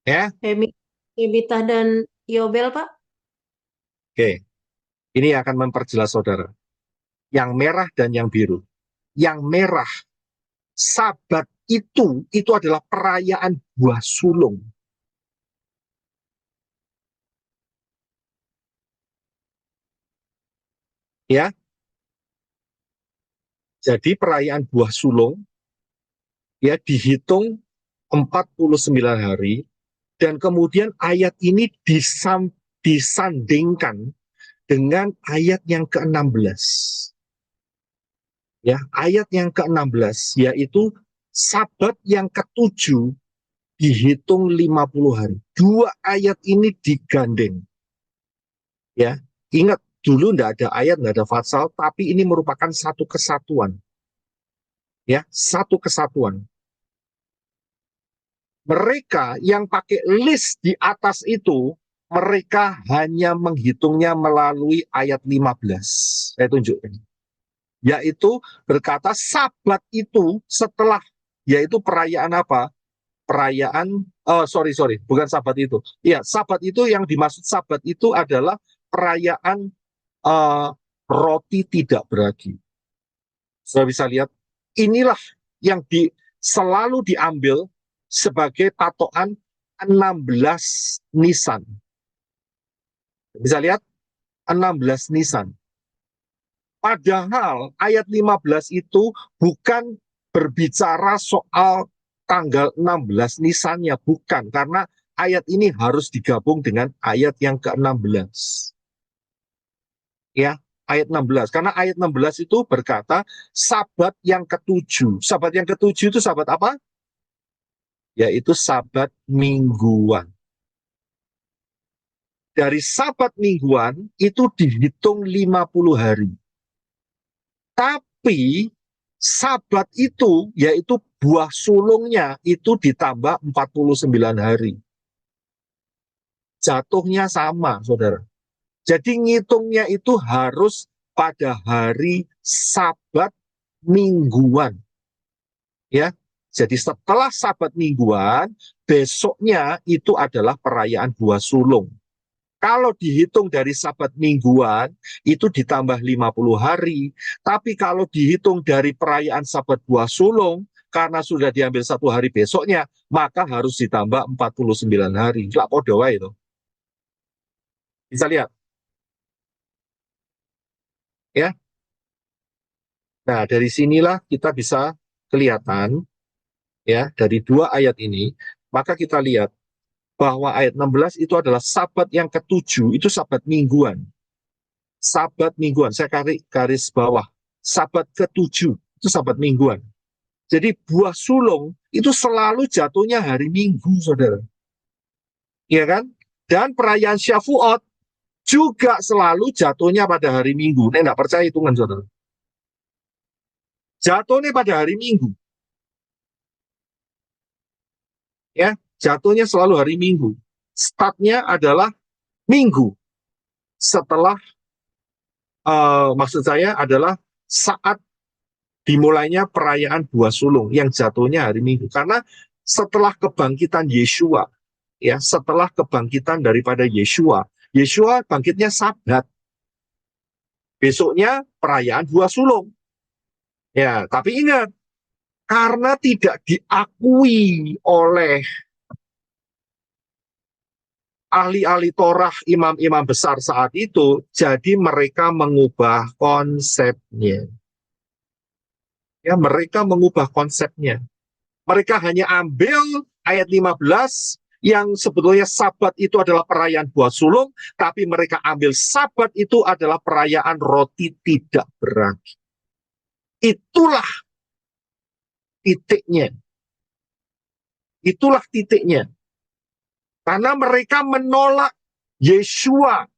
Ya, Hemitah dan Yobel, Pak. oke. Ini akan memperjelas saudara. Yang merah dan yang biru. Yang merah, Sabat itu adalah perayaan buah sulung. Ya. Jadi perayaan buah sulung ya dihitung 49 hari dan kemudian ayat ini disandingkan dengan ayat yang ke-16. Ya, ayat yang ke-16 yaitu Sabat yang ke-7 dihitung 50 hari. Dua ayat ini digandeng. Ya, ingat dulu enggak ada ayat, enggak ada fatsal, tapi ini merupakan satu kesatuan. Ya, satu kesatuan. Mereka yang pakai list di atas itu, mereka hanya menghitungnya melalui ayat 15. Saya tunjukkan. Yaitu berkata Sabat itu setelah, yaitu perayaan apa? Perayaan, bukan Sabat itu. Ya, Sabat itu yang dimaksud Sabat itu adalah perayaan roti tidak beragi. Saya bisa lihat, inilah yang selalu diambil sebagai patokan 16 Nisan. Bisa lihat, 16 Nisan. Padahal ayat 15 itu bukan berbicara soal tanggal 16 Nisannya, bukan. Karena ayat ini harus digabung dengan ayat yang ke-16. Ya, ayat 16. Karena ayat 16 itu berkata Sabat yang ke-7. Sabat yang ke-7 itu Sabat apa? Yaitu Sabat mingguan. Dari Sabat mingguan itu dihitung 50 hari. Tapi Sabat itu, yaitu buah sulungnya, itu ditambah 49 hari. Jatuhnya sama, saudara. Jadi ngitungnya itu harus pada hari Sabat mingguan. Ya, jadi setelah Sabat mingguan, besoknya itu adalah perayaan buah sulung. Kalau dihitung dari Sabat mingguan, itu ditambah 50 hari. Tapi kalau dihitung dari perayaan Sabat buah sulung, karena sudah diambil 1 hari besoknya, maka harus ditambah 49 hari. Lah podo wae itu. Bisa lihat? Ya. Nah, dari sinilah kita bisa kelihatan, ya, dari dua ayat ini, maka kita lihat, bahwa ayat 16 itu adalah Sabat yang ke-7, itu Sabat mingguan. Sabat mingguan, saya garis bawah. Sabat ke-7, itu Sabat mingguan. Jadi buah sulung itu selalu jatuhnya hari Minggu, saudara. Iya kan? Dan perayaan Syafuot juga selalu jatuhnya pada hari Minggu. Nek nggak percaya hitungan, saudara. Jatuhnya pada hari Minggu. Ya, jatuhnya selalu hari Minggu. Startnya adalah Minggu. Setelah, maksud saya adalah saat dimulainya perayaan buah sulung yang jatuhnya hari Minggu. Karena setelah kebangkitan Yeshua, ya, setelah kebangkitan daripada Yeshua bangkitnya Sabat. Besoknya perayaan buah sulung. Ya, tapi ingat, karena tidak diakui oleh ahli-ahli Torah, imam-imam besar saat itu, jadi mereka mengubah konsepnya. Ya, mereka mengubah konsepnya. Mereka hanya ambil ayat 15 yang sebetulnya Sabat itu adalah perayaan buah sulung, tapi mereka ambil Sabat itu adalah perayaan roti tidak beragi. Itulah titiknya. Itulah titiknya. Karena mereka menolak Yeshua,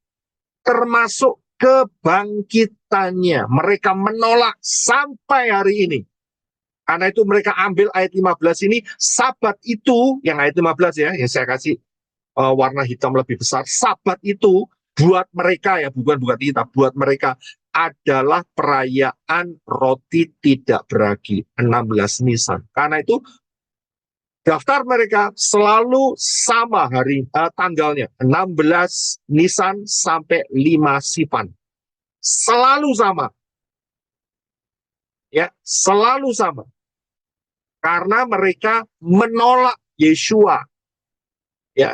termasuk kebangkitannya. Mereka menolak sampai hari ini. Karena itu mereka ambil ayat 15 ini, Sabat itu, yang ayat 15 ya, yang saya kasih warna hitam lebih besar, Sabat itu buat mereka ya, bukan buat kita, buat mereka adalah perayaan roti tidak beragi, 16 Nisan. Karena itu daftar mereka selalu sama tanggalnya, 16 Nisan sampai 5 Sivan. Selalu sama. Ya, selalu sama. Karena mereka menolak Yeshua. Ya.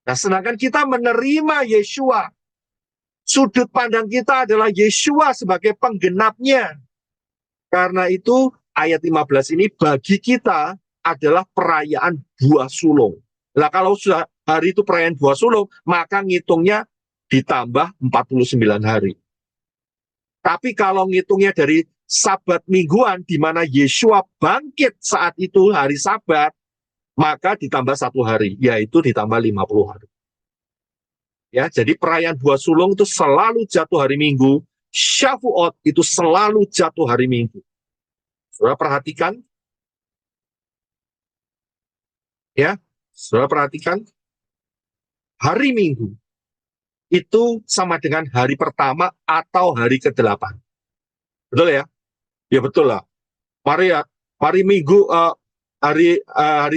Nah, sedangkan kita menerima Yeshua. Sudut pandang kita adalah Yeshua sebagai penggenapnya. Karena itu ayat 15 ini bagi kita adalah perayaan buah sulung. Nah, kalau sudah hari itu perayaan buah sulung, maka ngitungnya ditambah 49 hari. Tapi kalau ngitungnya dari Sabat mingguan, di mana Yeshua bangkit saat itu hari Sabat, maka ditambah 1 hari, yaitu ditambah 50 hari. Ya, jadi perayaan buah sulung itu selalu jatuh hari Minggu, Shavuot itu selalu jatuh hari Minggu. Saudara perhatikan, ya, saudara perhatikan, hari Minggu itu sama dengan hari pertama atau hari ke-8. Betul ya? Ya betul lah. Mari Minggu, hari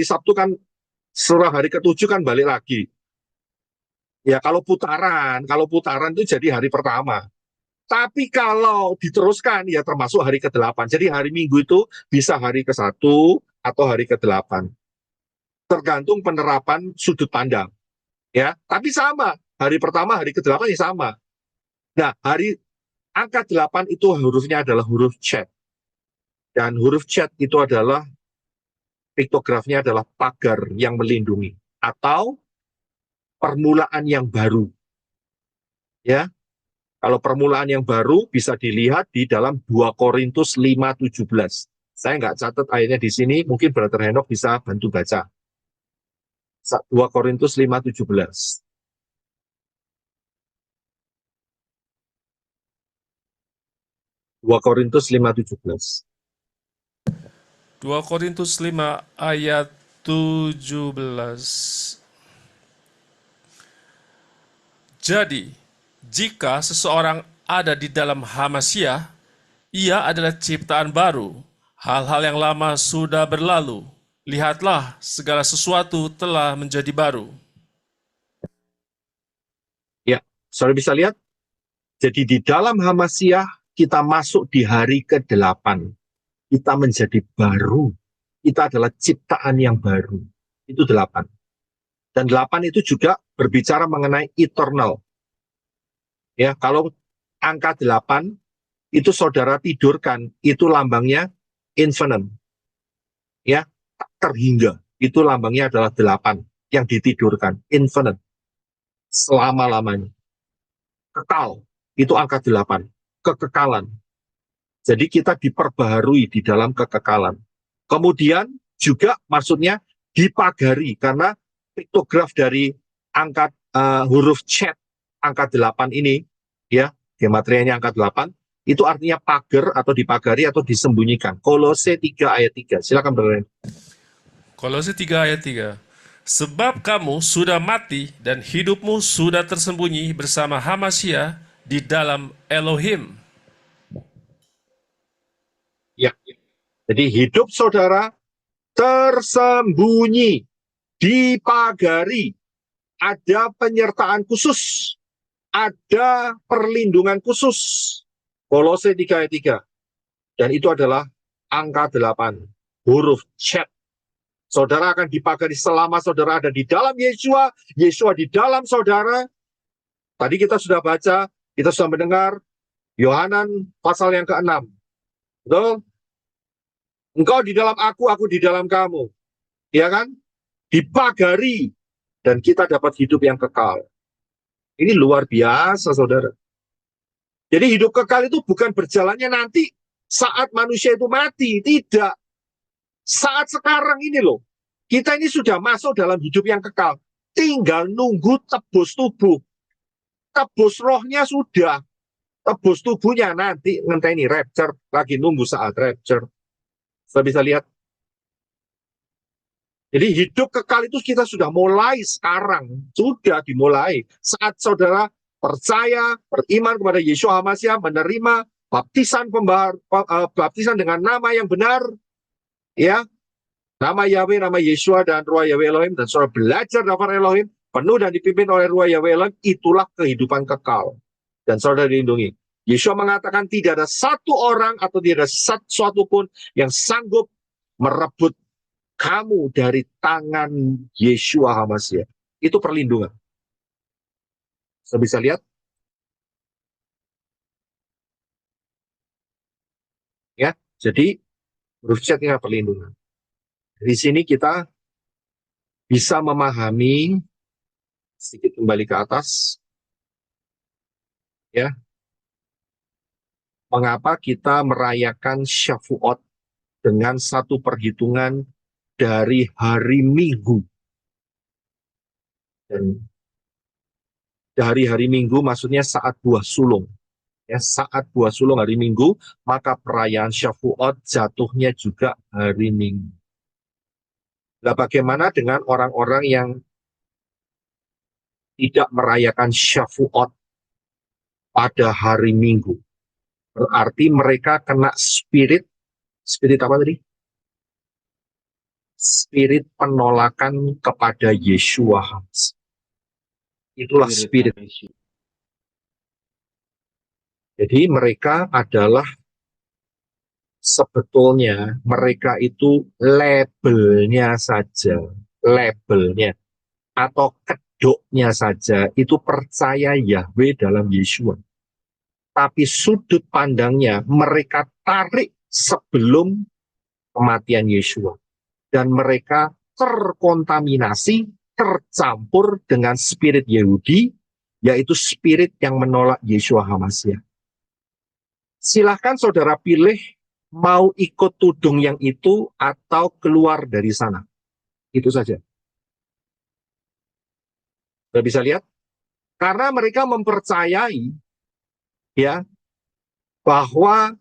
Sabtu kan setelah hari ke-7 kan balik lagi. Ya kalau putaran itu jadi hari pertama. Tapi kalau diteruskan ya termasuk hari ke-8. Jadi hari Minggu itu bisa hari ke-1 atau hari ke-8. Tergantung penerapan sudut pandang. Ya, tapi sama. Hari pertama, hari ke-8 ya sama. Nah, angka 8 itu hurufnya adalah huruf Chet. Dan huruf Chet itu adalah piktografnya adalah pagar yang melindungi atau permulaan yang baru. Ya. Kalau permulaan yang baru bisa dilihat di dalam 2 Korintus 5:17. Saya nggak catat ayatnya di sini, mungkin Brother Henok bisa bantu baca. 2 Korintus 5:17. 2 Korintus 5:17. 2 Korintus 5 ayat 17. Jadi, jika seseorang ada di dalam Hamasiah, ia adalah ciptaan baru. Hal-hal yang lama sudah berlalu. Lihatlah, segala sesuatu telah menjadi baru. Ya, saudara bisa lihat. Jadi di dalam Hamasiah kita masuk di hari ke-8. Kita menjadi baru. Kita adalah ciptaan yang baru. Itu 8. Dan 8 itu juga berbicara mengenai eternal. Ya, kalau angka 8 itu saudara tidurkan, itu lambangnya infinite. Ya, terhingga. Itu lambangnya adalah 8 yang ditidurkan, infinite. Selama-lamanya. Kekal, itu angka 8. Kekekalan. Jadi kita diperbaharui di dalam kekekalan. Kemudian juga maksudnya dipagari, karena piktograf dari angka huruf Chet, angka 8 ini, ya, gematrianya angka 8, itu artinya pagar atau dipagari atau disembunyikan. Kolose 3 ayat 3. Silakan Brother. Kolose 3 ayat 3. Sebab kamu sudah mati dan hidupmu sudah tersembunyi bersama Hamasiah di dalam Elohim. Ya, jadi hidup saudara tersembunyi, dipagari, ada penyertaan khusus, ada perlindungan khusus. Kolose 3 ayat 3. Dan itu adalah angka 8, huruf Chet. Saudara akan dipagari selama saudara ada di dalam Yeshua, Yeshua di dalam saudara. Tadi kita sudah baca, kita sudah mendengar Yohanan pasal yang ke-6. Betul? Engkau di dalam aku di dalam kamu. Ya kan? Dipagari. dan kita dapat hidup yang kekal. Ini luar biasa, saudara. Jadi hidup kekal itu bukan berjalannya nanti saat manusia itu mati. Tidak. Saat sekarang ini loh. Kita ini sudah masuk dalam hidup yang kekal. Tinggal nunggu tebus tubuh. Tebus rohnya sudah. Tebus tubuhnya nanti ngenteni rapture. Lagi nunggu saat rapture. Saya bisa lihat. Jadi hidup kekal itu kita sudah mulai sekarang. Sudah dimulai. Saat saudara percaya, beriman kepada Yeshua HaMashiach, menerima baptisan baptisan dengan nama yang benar, ya, nama Yahweh, nama Yeshua dan Ruah Yahweh Elohim, dan saudara belajar daftar Elohim, penuh dan dipimpin oleh Ruah Yahweh Elohim, itulah kehidupan kekal. Dan saudara dilindungi. Yeshua mengatakan tidak ada satu orang atau tidak ada sesuatu pun yang sanggup merebut kamu dari tangan Yeshua HaMashiach. Itu perlindungan. Saya bisa lihat? Ya, jadi huruf C ini perlindungan. Di sini kita bisa memahami sedikit kembali ke atas. Ya. Mengapa kita merayakan Shavuot dengan satu perhitungan dari hari Minggu. Dan dari hari Minggu maksudnya saat buah sulung. Ya, saat buah sulung hari Minggu, maka perayaan Shavuot jatuhnya juga hari Minggu. Nah, bagaimana dengan orang-orang yang tidak merayakan Shavuot pada hari Minggu? Berarti mereka kena spirit apa tadi? Spirit penolakan kepada Yeshua. Itulah spirit. Jadi mereka adalah sebetulnya mereka itu labelnya saja, labelnya atau kedoknya saja itu percaya Yahweh dalam Yeshua. Tapi sudut pandangnya mereka tarik sebelum kematian Yeshua. Dan mereka terkontaminasi, tercampur dengan spirit Yahudi, yaitu spirit yang menolak Yeshua HaMashiach. Silahkan saudara pilih mau ikut tudung yang itu atau keluar dari sana. Itu saja. Sudah bisa lihat? Karena mereka mempercayai ya bahwa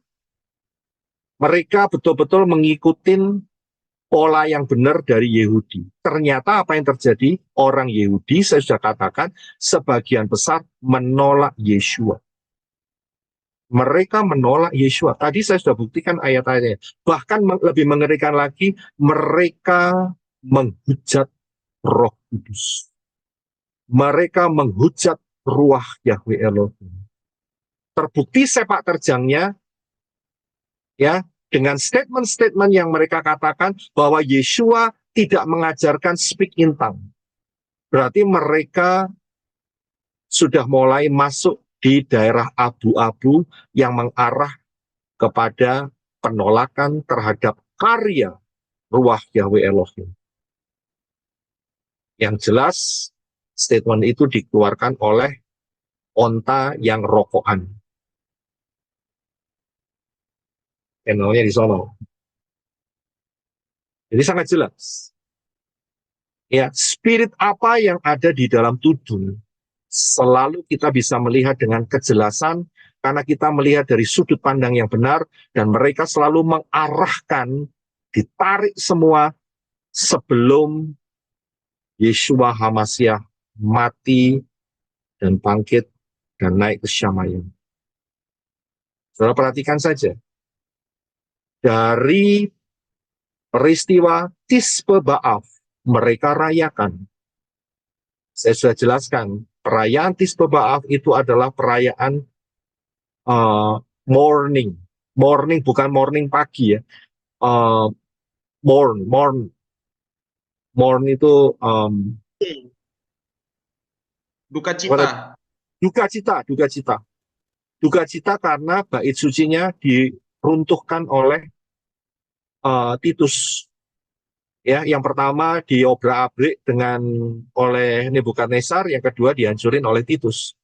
mereka betul-betul mengikuti pola yang benar dari Yahudi. Ternyata apa yang terjadi? Orang Yahudi, saya sudah katakan, sebagian besar menolak Yeshua. Mereka menolak Yeshua. Tadi saya sudah buktikan ayat-ayatnya. Bahkan lebih mengerikan lagi, mereka menghujat Roh Kudus. Mereka menghujat Ruah Yahweh Elohim. Terbukti sepak terjangnya, ya, dengan statement-statement yang mereka katakan bahwa Yeshua tidak mengajarkan speak in tongue. Berarti mereka sudah mulai masuk di daerah abu-abu yang mengarah kepada penolakan terhadap karya Ruah Yahweh Elohim. Yang jelas, statement itu dikeluarkan oleh onta yang rokokan. Channelnya di sono. Jadi sangat jelas. Ya, spirit apa yang ada di dalam tudung selalu kita bisa melihat dengan kejelasan karena kita melihat dari sudut pandang yang benar dan mereka selalu mengarahkan, ditarik semua sebelum Yeshua HaMashiach mati dan bangkit dan naik ke Syamayim. Saudara perhatikan saja. Dari peristiwa Tisbe Ba'av, mereka rayakan. Saya sudah jelaskan, perayaan Tisbe Ba'av itu adalah perayaan morning. Morning bukan morning pagi ya. Morn itu duka cita. Duka cita karena bait sucinya diruntuhkan oleh Titus. Ya, yang pertama diobrak-abrik oleh Nebukadnezar, yang kedua dihancurin oleh Titus.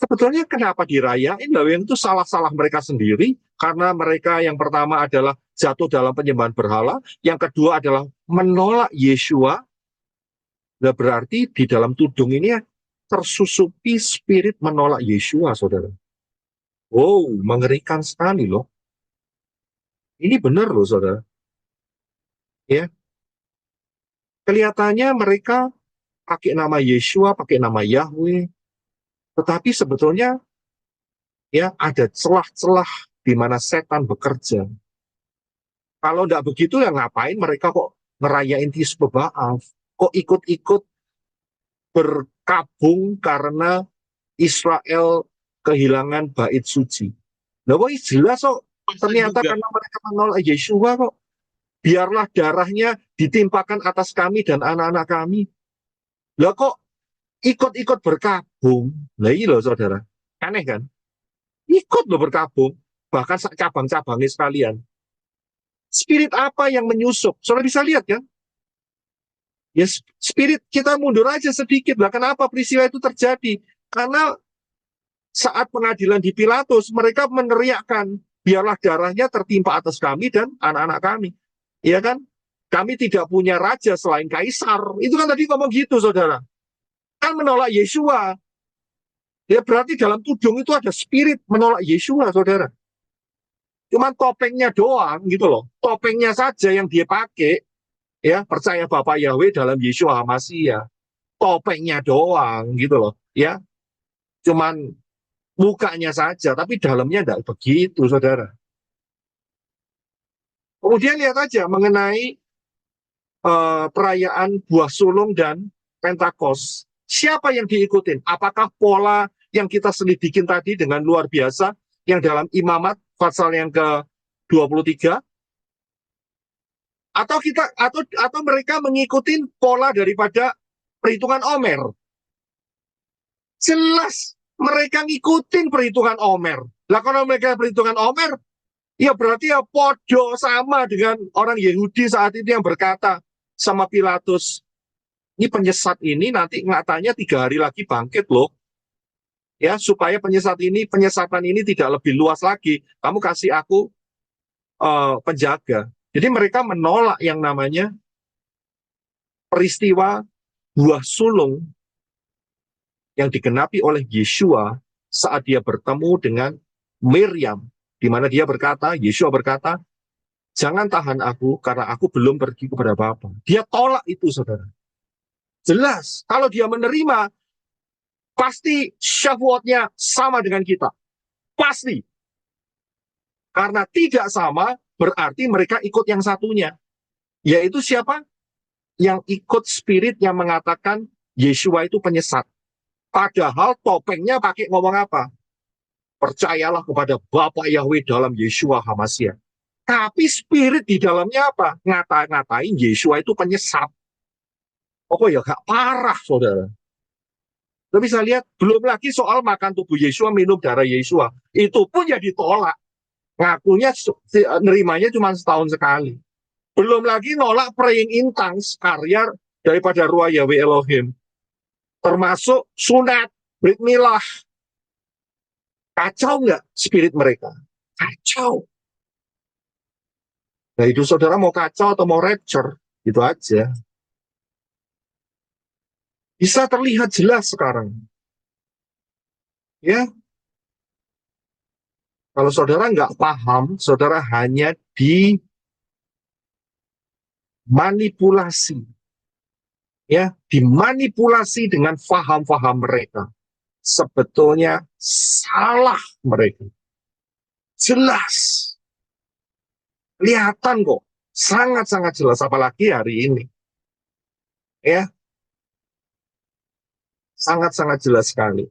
Sebetulnya kenapa dirayain? Lah yang itu salah-salah mereka sendiri, karena mereka yang pertama adalah jatuh dalam penyembahan berhala, yang kedua adalah menolak Yeshua. Nah, berarti di dalam tudung ini tersusupi spirit menolak Yeshua, saudara. Wow, mengerikan sekali loh. Ini benar loh, saudara. Ya, kelihatannya mereka pakai nama Yeshua, pakai nama Yahweh, tetapi sebetulnya ya ada celah-celah di mana setan bekerja. Kalau tidak begitu ya ngapain mereka kok ngerayain Tisbe B'Av? Kok ikut-ikut berkabung karena Israel kehilangan bait suci? Nah, kok jelas kok ternyata karena mereka menolak Yeshua kok. Biarlah darahnya ditimpakan atas kami dan anak-anak kami. Lah kok ikut-ikut berkabung? Nah ini loh saudara, aneh kan? Ikut loh berkabung, bahkan cabang-cabangnya sekalian. Spirit apa yang menyusup? Saudara bisa lihat kan? Ya spirit kita mundur aja sedikit lah. Kenapa peristiwa itu terjadi? Karena saat pengadilan di Pilatus, mereka meneriakkan, biarlah darahnya tertimpa atas kami dan anak-anak kami. Iya kan? Kami tidak punya raja selain kaisar. Itu kan tadi ngomong gitu, saudara. Kan menolak Yeshua. Ya berarti dalam tudung itu ada spirit menolak Yeshua, saudara. Cuman topengnya doang gitu loh. Topengnya saja yang dia pakai. Ya, percaya Bapak Yahweh dalam Yeshua HaMashiach. Topengnya doang gitu loh. Ya, cuman mukanya saja, tapi dalamnya tidak begitu, saudara. Kemudian lihat aja mengenai perayaan buah sulung dan Pentakos. Siapa yang diikutin? Apakah pola yang kita selidikin tadi dengan luar biasa yang dalam Imamat pasal yang ke-23? Atau mereka mengikuti pola daripada perhitungan Omer? Jelas mereka ngikutin perhitungan Omer. Lah kalau mereka perhitungan Omer, ya berarti ya podo sama dengan orang Yahudi saat itu yang berkata sama Pilatus, ini penyesat ini nanti nyatanya 3 hari lagi bangkit loh. Ya, supaya penyesatan ini tidak lebih luas lagi. Kamu kasih aku penjaga. Jadi mereka menolak yang namanya peristiwa buah sulung yang digenapi oleh Yeshua saat dia bertemu dengan Miriam. Di mana dia berkata, Yeshua berkata, jangan tahan aku karena aku belum pergi kepada Bapa. Dia tolak itu, saudara. Jelas, kalau dia menerima, pasti syahwatnya sama dengan kita. Pasti. Karena tidak sama, berarti mereka ikut yang satunya. Yaitu siapa? Yang ikut spirit yang mengatakan Yeshua itu penyesat. Padahal topengnya pakai ngomong apa? Percayalah kepada Bapa Yahweh dalam Yeshua HaMashiach. Tapi spirit di dalamnya apa? Ngata-ngatain Yeshua itu penyesat. Oh ya gak parah, saudara. Kita bisa lihat, belum lagi soal makan tubuh Yeshua, minum darah Yeshua. Itu pun ya ditolak. Ngakunya nerimanya cuma setahun sekali. Belum lagi nolak praying in tongues, karya daripada Ruah Yahweh Elohim. Termasuk sunat, brit milah. Kacau nggak spirit mereka? Kacau. Nah itu saudara mau kacau atau mau rapture? Itu aja. Bisa terlihat jelas sekarang. Ya. Kalau saudara nggak paham, saudara hanya dimanipulasi. Ya, dimanipulasi dengan faham-faham mereka. Sebetulnya salah mereka. Jelas. Kelihatan kok. Sangat-sangat jelas. Apalagi hari ini. Ya. Sangat-sangat jelas sekali.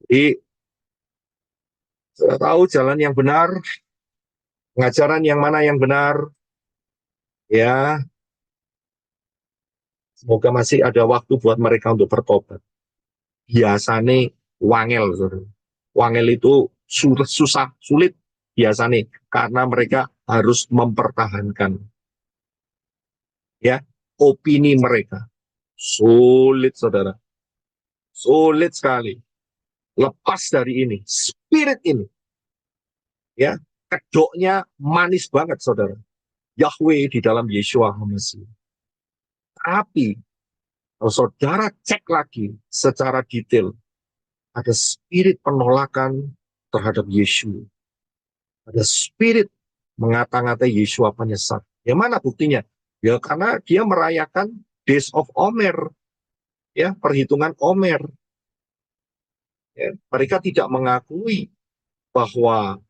Jadi, saya tahu jalan yang benar. Pengajaran yang mana yang benar. Ya. Semoga masih ada waktu buat mereka untuk bertobat. Biasanya wangel, saudara. Wangel itu susah, sulit biasanya karena mereka harus mempertahankan ya, opini mereka. Sulit, saudara. Sulit sekali. Lepas dari ini, spirit ini, ya, kedoknya manis banget, saudara. Yahweh di dalam Yeshua HaMashiach. Tapi, kalau saudara cek lagi secara detail, ada spirit penolakan terhadap Yeshua. Ada spirit mengata-ngatai Yeshua penyesat. Ya mana buktinya? Ya karena dia merayakan Days of Omer, ya perhitungan Omer. Ya, mereka tidak mengakui bahwa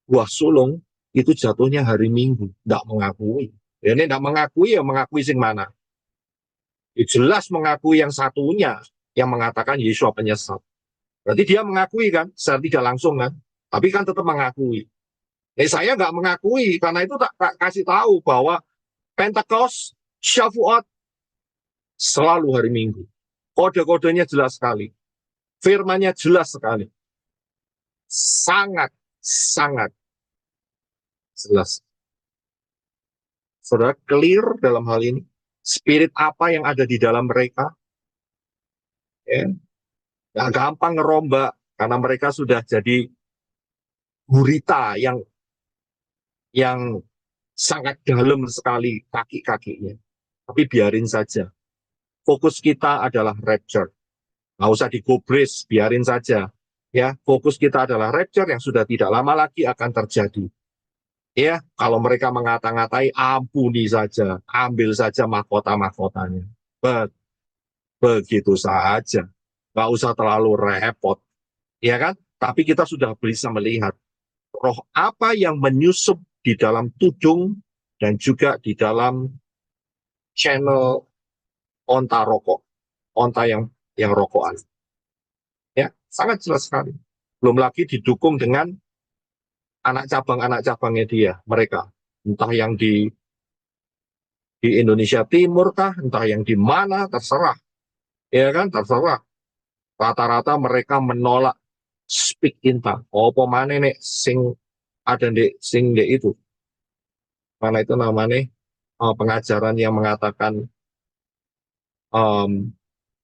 buah sulung itu jatuhnya hari Minggu. Tidak mengakui. Ya, ini tidak mengakui, ya mengakui sing mana? Ya, jelas mengakui yang satunya yang mengatakan Yeshua penyesat. Berarti dia mengakui kan, secara tidak langsung kan, tapi kan tetap mengakui. Saya nggak mengakui, karena itu tak kasih tahu bahwa Pentecost, Shavuot, selalu hari Minggu. Kode-kodenya jelas sekali. Firmannya jelas sekali. Sangat, sangat jelas. Saudara clear dalam hal ini. Spirit apa yang ada di dalam mereka. Ya. Nggak gampang ngerombak, karena mereka sudah jadi gurita yang sangat dalam sekali kaki-kakinya. Tapi biarin saja. Fokus kita adalah rapture. Nggak usah digubris, biarin saja. Ya, fokus kita adalah rapture yang sudah tidak lama lagi akan terjadi. Ya, kalau mereka mengata-ngatai, ampuni saja, ambil saja mahkota-mahkotanya. Begitu saja. Nggak usah terlalu repot. Ya kan? Tapi kita sudah bisa melihat roh apa yang menyusup di dalam tudung dan juga di dalam channel onta rokok, onta yang rokokan. Ya, sangat jelas sekali. Belum lagi didukung dengan anak cabangnya dia, mereka. Entah yang di Indonesia Timur kah, entah yang di mana, terserah. Ya kan, terserah. Rata-rata mereka menolak speak inta. Apa mana nek sing ada sing itu. Mana itu namanya pengajaran yang mengatakan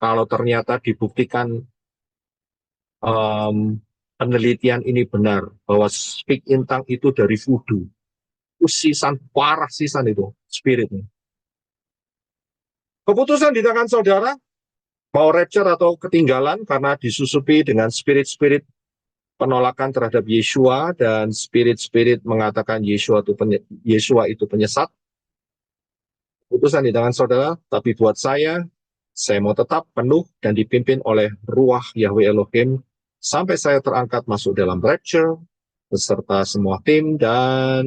kalau ternyata dibuktikan penelitian ini benar bahwa speak intang itu dari voodoo. Sisan parah, sisan itu spiritnya. Keputusan di tangan saudara, mau rapture atau ketinggalan karena disusupi dengan spirit-spirit penolakan terhadap Yeshua dan spirit-spirit mengatakan Yeshua itu penyesat. Keputusan di tangan saudara, tapi buat saya mau tetap penuh dan dipimpin oleh Ruach Yahweh Elohim sampai saya terangkat masuk dalam rapture beserta semua tim dan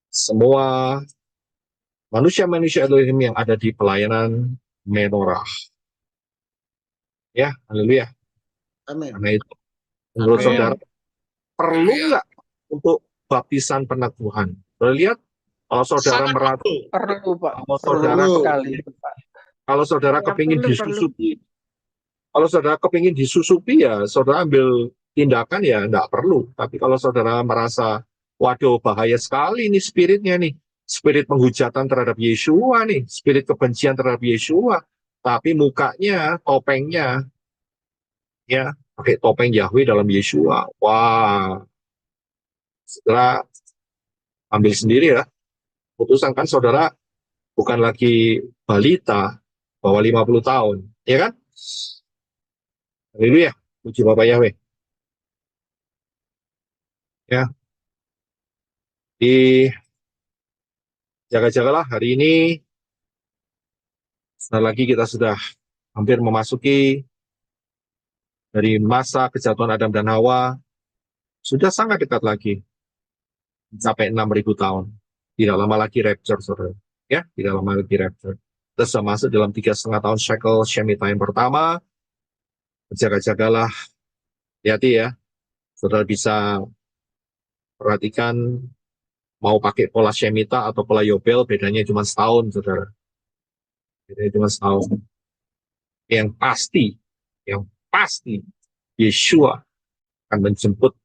semua manusia-manusia Elohim yang ada di pelayanan menorah. Ya, haleluya. Amin. Karena itu, menurut saudara, perlu nggak untuk baptisan peneguhan? Lihat, kalau saudara merasa, perlu, Pak. kalau saudara sekali, Pak. Kalau saudara kepingin disusupi, kalau saudara kepingin disusupi ya saudara ambil tindakan ya enggak perlu. Tapi kalau saudara merasa, waduh bahaya sekali nih spiritnya nih, spirit penghujatan terhadap Yeshua nih, spirit kebencian terhadap Yeshua, tapi mukanya, topengnya, ya pakai topeng Yahweh dalam Yeshua, wah, saudara ambil sendiri ya. Putusan kan saudara bukan lagi balita, bawah 50 tahun, ya kan? Haleluya, puji Bapak Yahweh. Ya, jaga-jagalah hari ini. Sebentar lagi kita sudah hampir memasuki dari masa kejatuhan Adam dan Hawa, sudah sangat dekat lagi, sampai 6.000 tahun. Tidak lama lagi rapture, saudara. Ya, tidak lama lagi rapture. Kita sudah masuk dalam 3,5 tahun Shekel Shemitah yang pertama. Jaga-jagalah, hati-hati ya. Saudara bisa perhatikan mau pakai pola Shemitah atau pola Yobel, bedanya cuma setahun, saudara. Bedanya cuma setahun. Yang pasti, Yeshua akan menjemput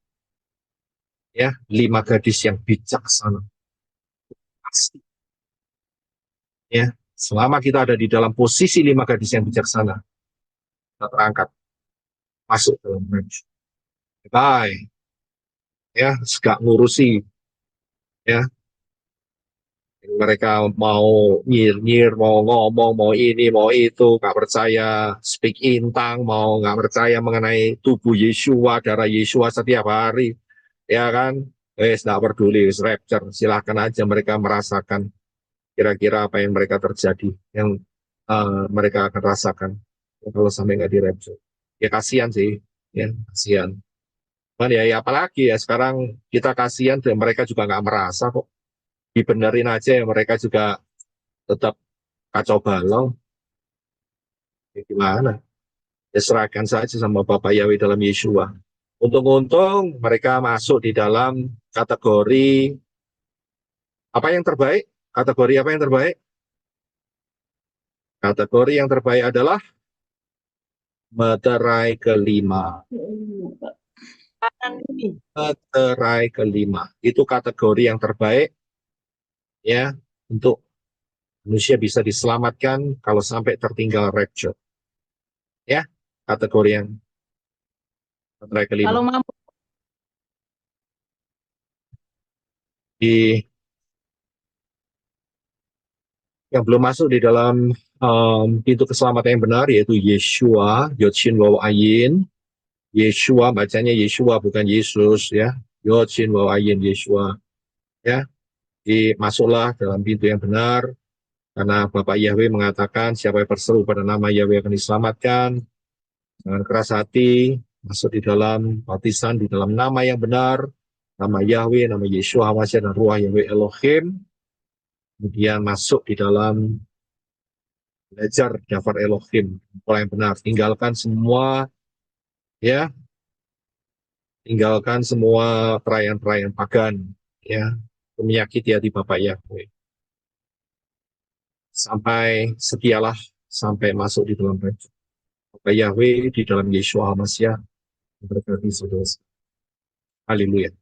ya 5 gadis yang bijaksana. pasti. Ya, selama kita ada di dalam posisi 5 gadis yang bijaksana, kita terangkat masuk dalam rapture. Bye. Ya, gak ngurusi. Ya, mereka mau nyir-nyir, mau ngomong, mau ini, mau itu, gak percaya speak intang, mau gak percaya mengenai tubuh Yeshua, darah Yeshua setiap hari, ya kan? Gak peduli, rapture, silahkan aja mereka merasakan kira-kira apa yang mereka terjadi, yang mereka akan rasakan kalau sampai nggak di rapture. Ya kasihan sih, ya kasihan. Cuman ya apalagi ya sekarang kita kasihan, dan mereka juga nggak merasa kok. Dibenerin aja ya mereka juga tetap kacau balau. Ya, gimana? Ya serahkan saja sama Bapak Yahweh dalam Yeshua. Untung-untung mereka masuk di dalam kategori apa yang terbaik? Kategori apa yang terbaik? Kategori yang terbaik adalah meterai kelima. Meterai kelima. Itu kategori yang terbaik ya untuk manusia bisa diselamatkan kalau sampai tertinggal rapture. Ya, kategori yang meterai kelima. Kalau mampu Di yang belum masuk di dalam pintu keselamatan yang benar yaitu Yeshua, Yodshin Waw Ayin. Yeshua bacanya Yeshua bukan Yesus ya. Yodshin Waw Ayin Yeshua. Ya, masuklah dalam pintu yang benar karena Bapak Yahweh mengatakan siapa yang berseru pada nama Yahweh akan diselamatkan. Jangan keras hati, masuk di dalam baptisan di dalam nama yang benar, nama Yahweh, nama Yeshua HaMashiach dan Ruah Yahweh Elohim. Kemudian masuk di dalam belajar Dafar Elohim, pola yang benar. Tinggalkan semua ya, tinggalkan semua perayaan-perayaan pagan ya, menyakiti hati Bapak Yahweh. Sampai setialah sampai masuk di dalam rapture. Bapak Yahweh di dalam Yeshua HaMashiach berkati saudara. Haleluya.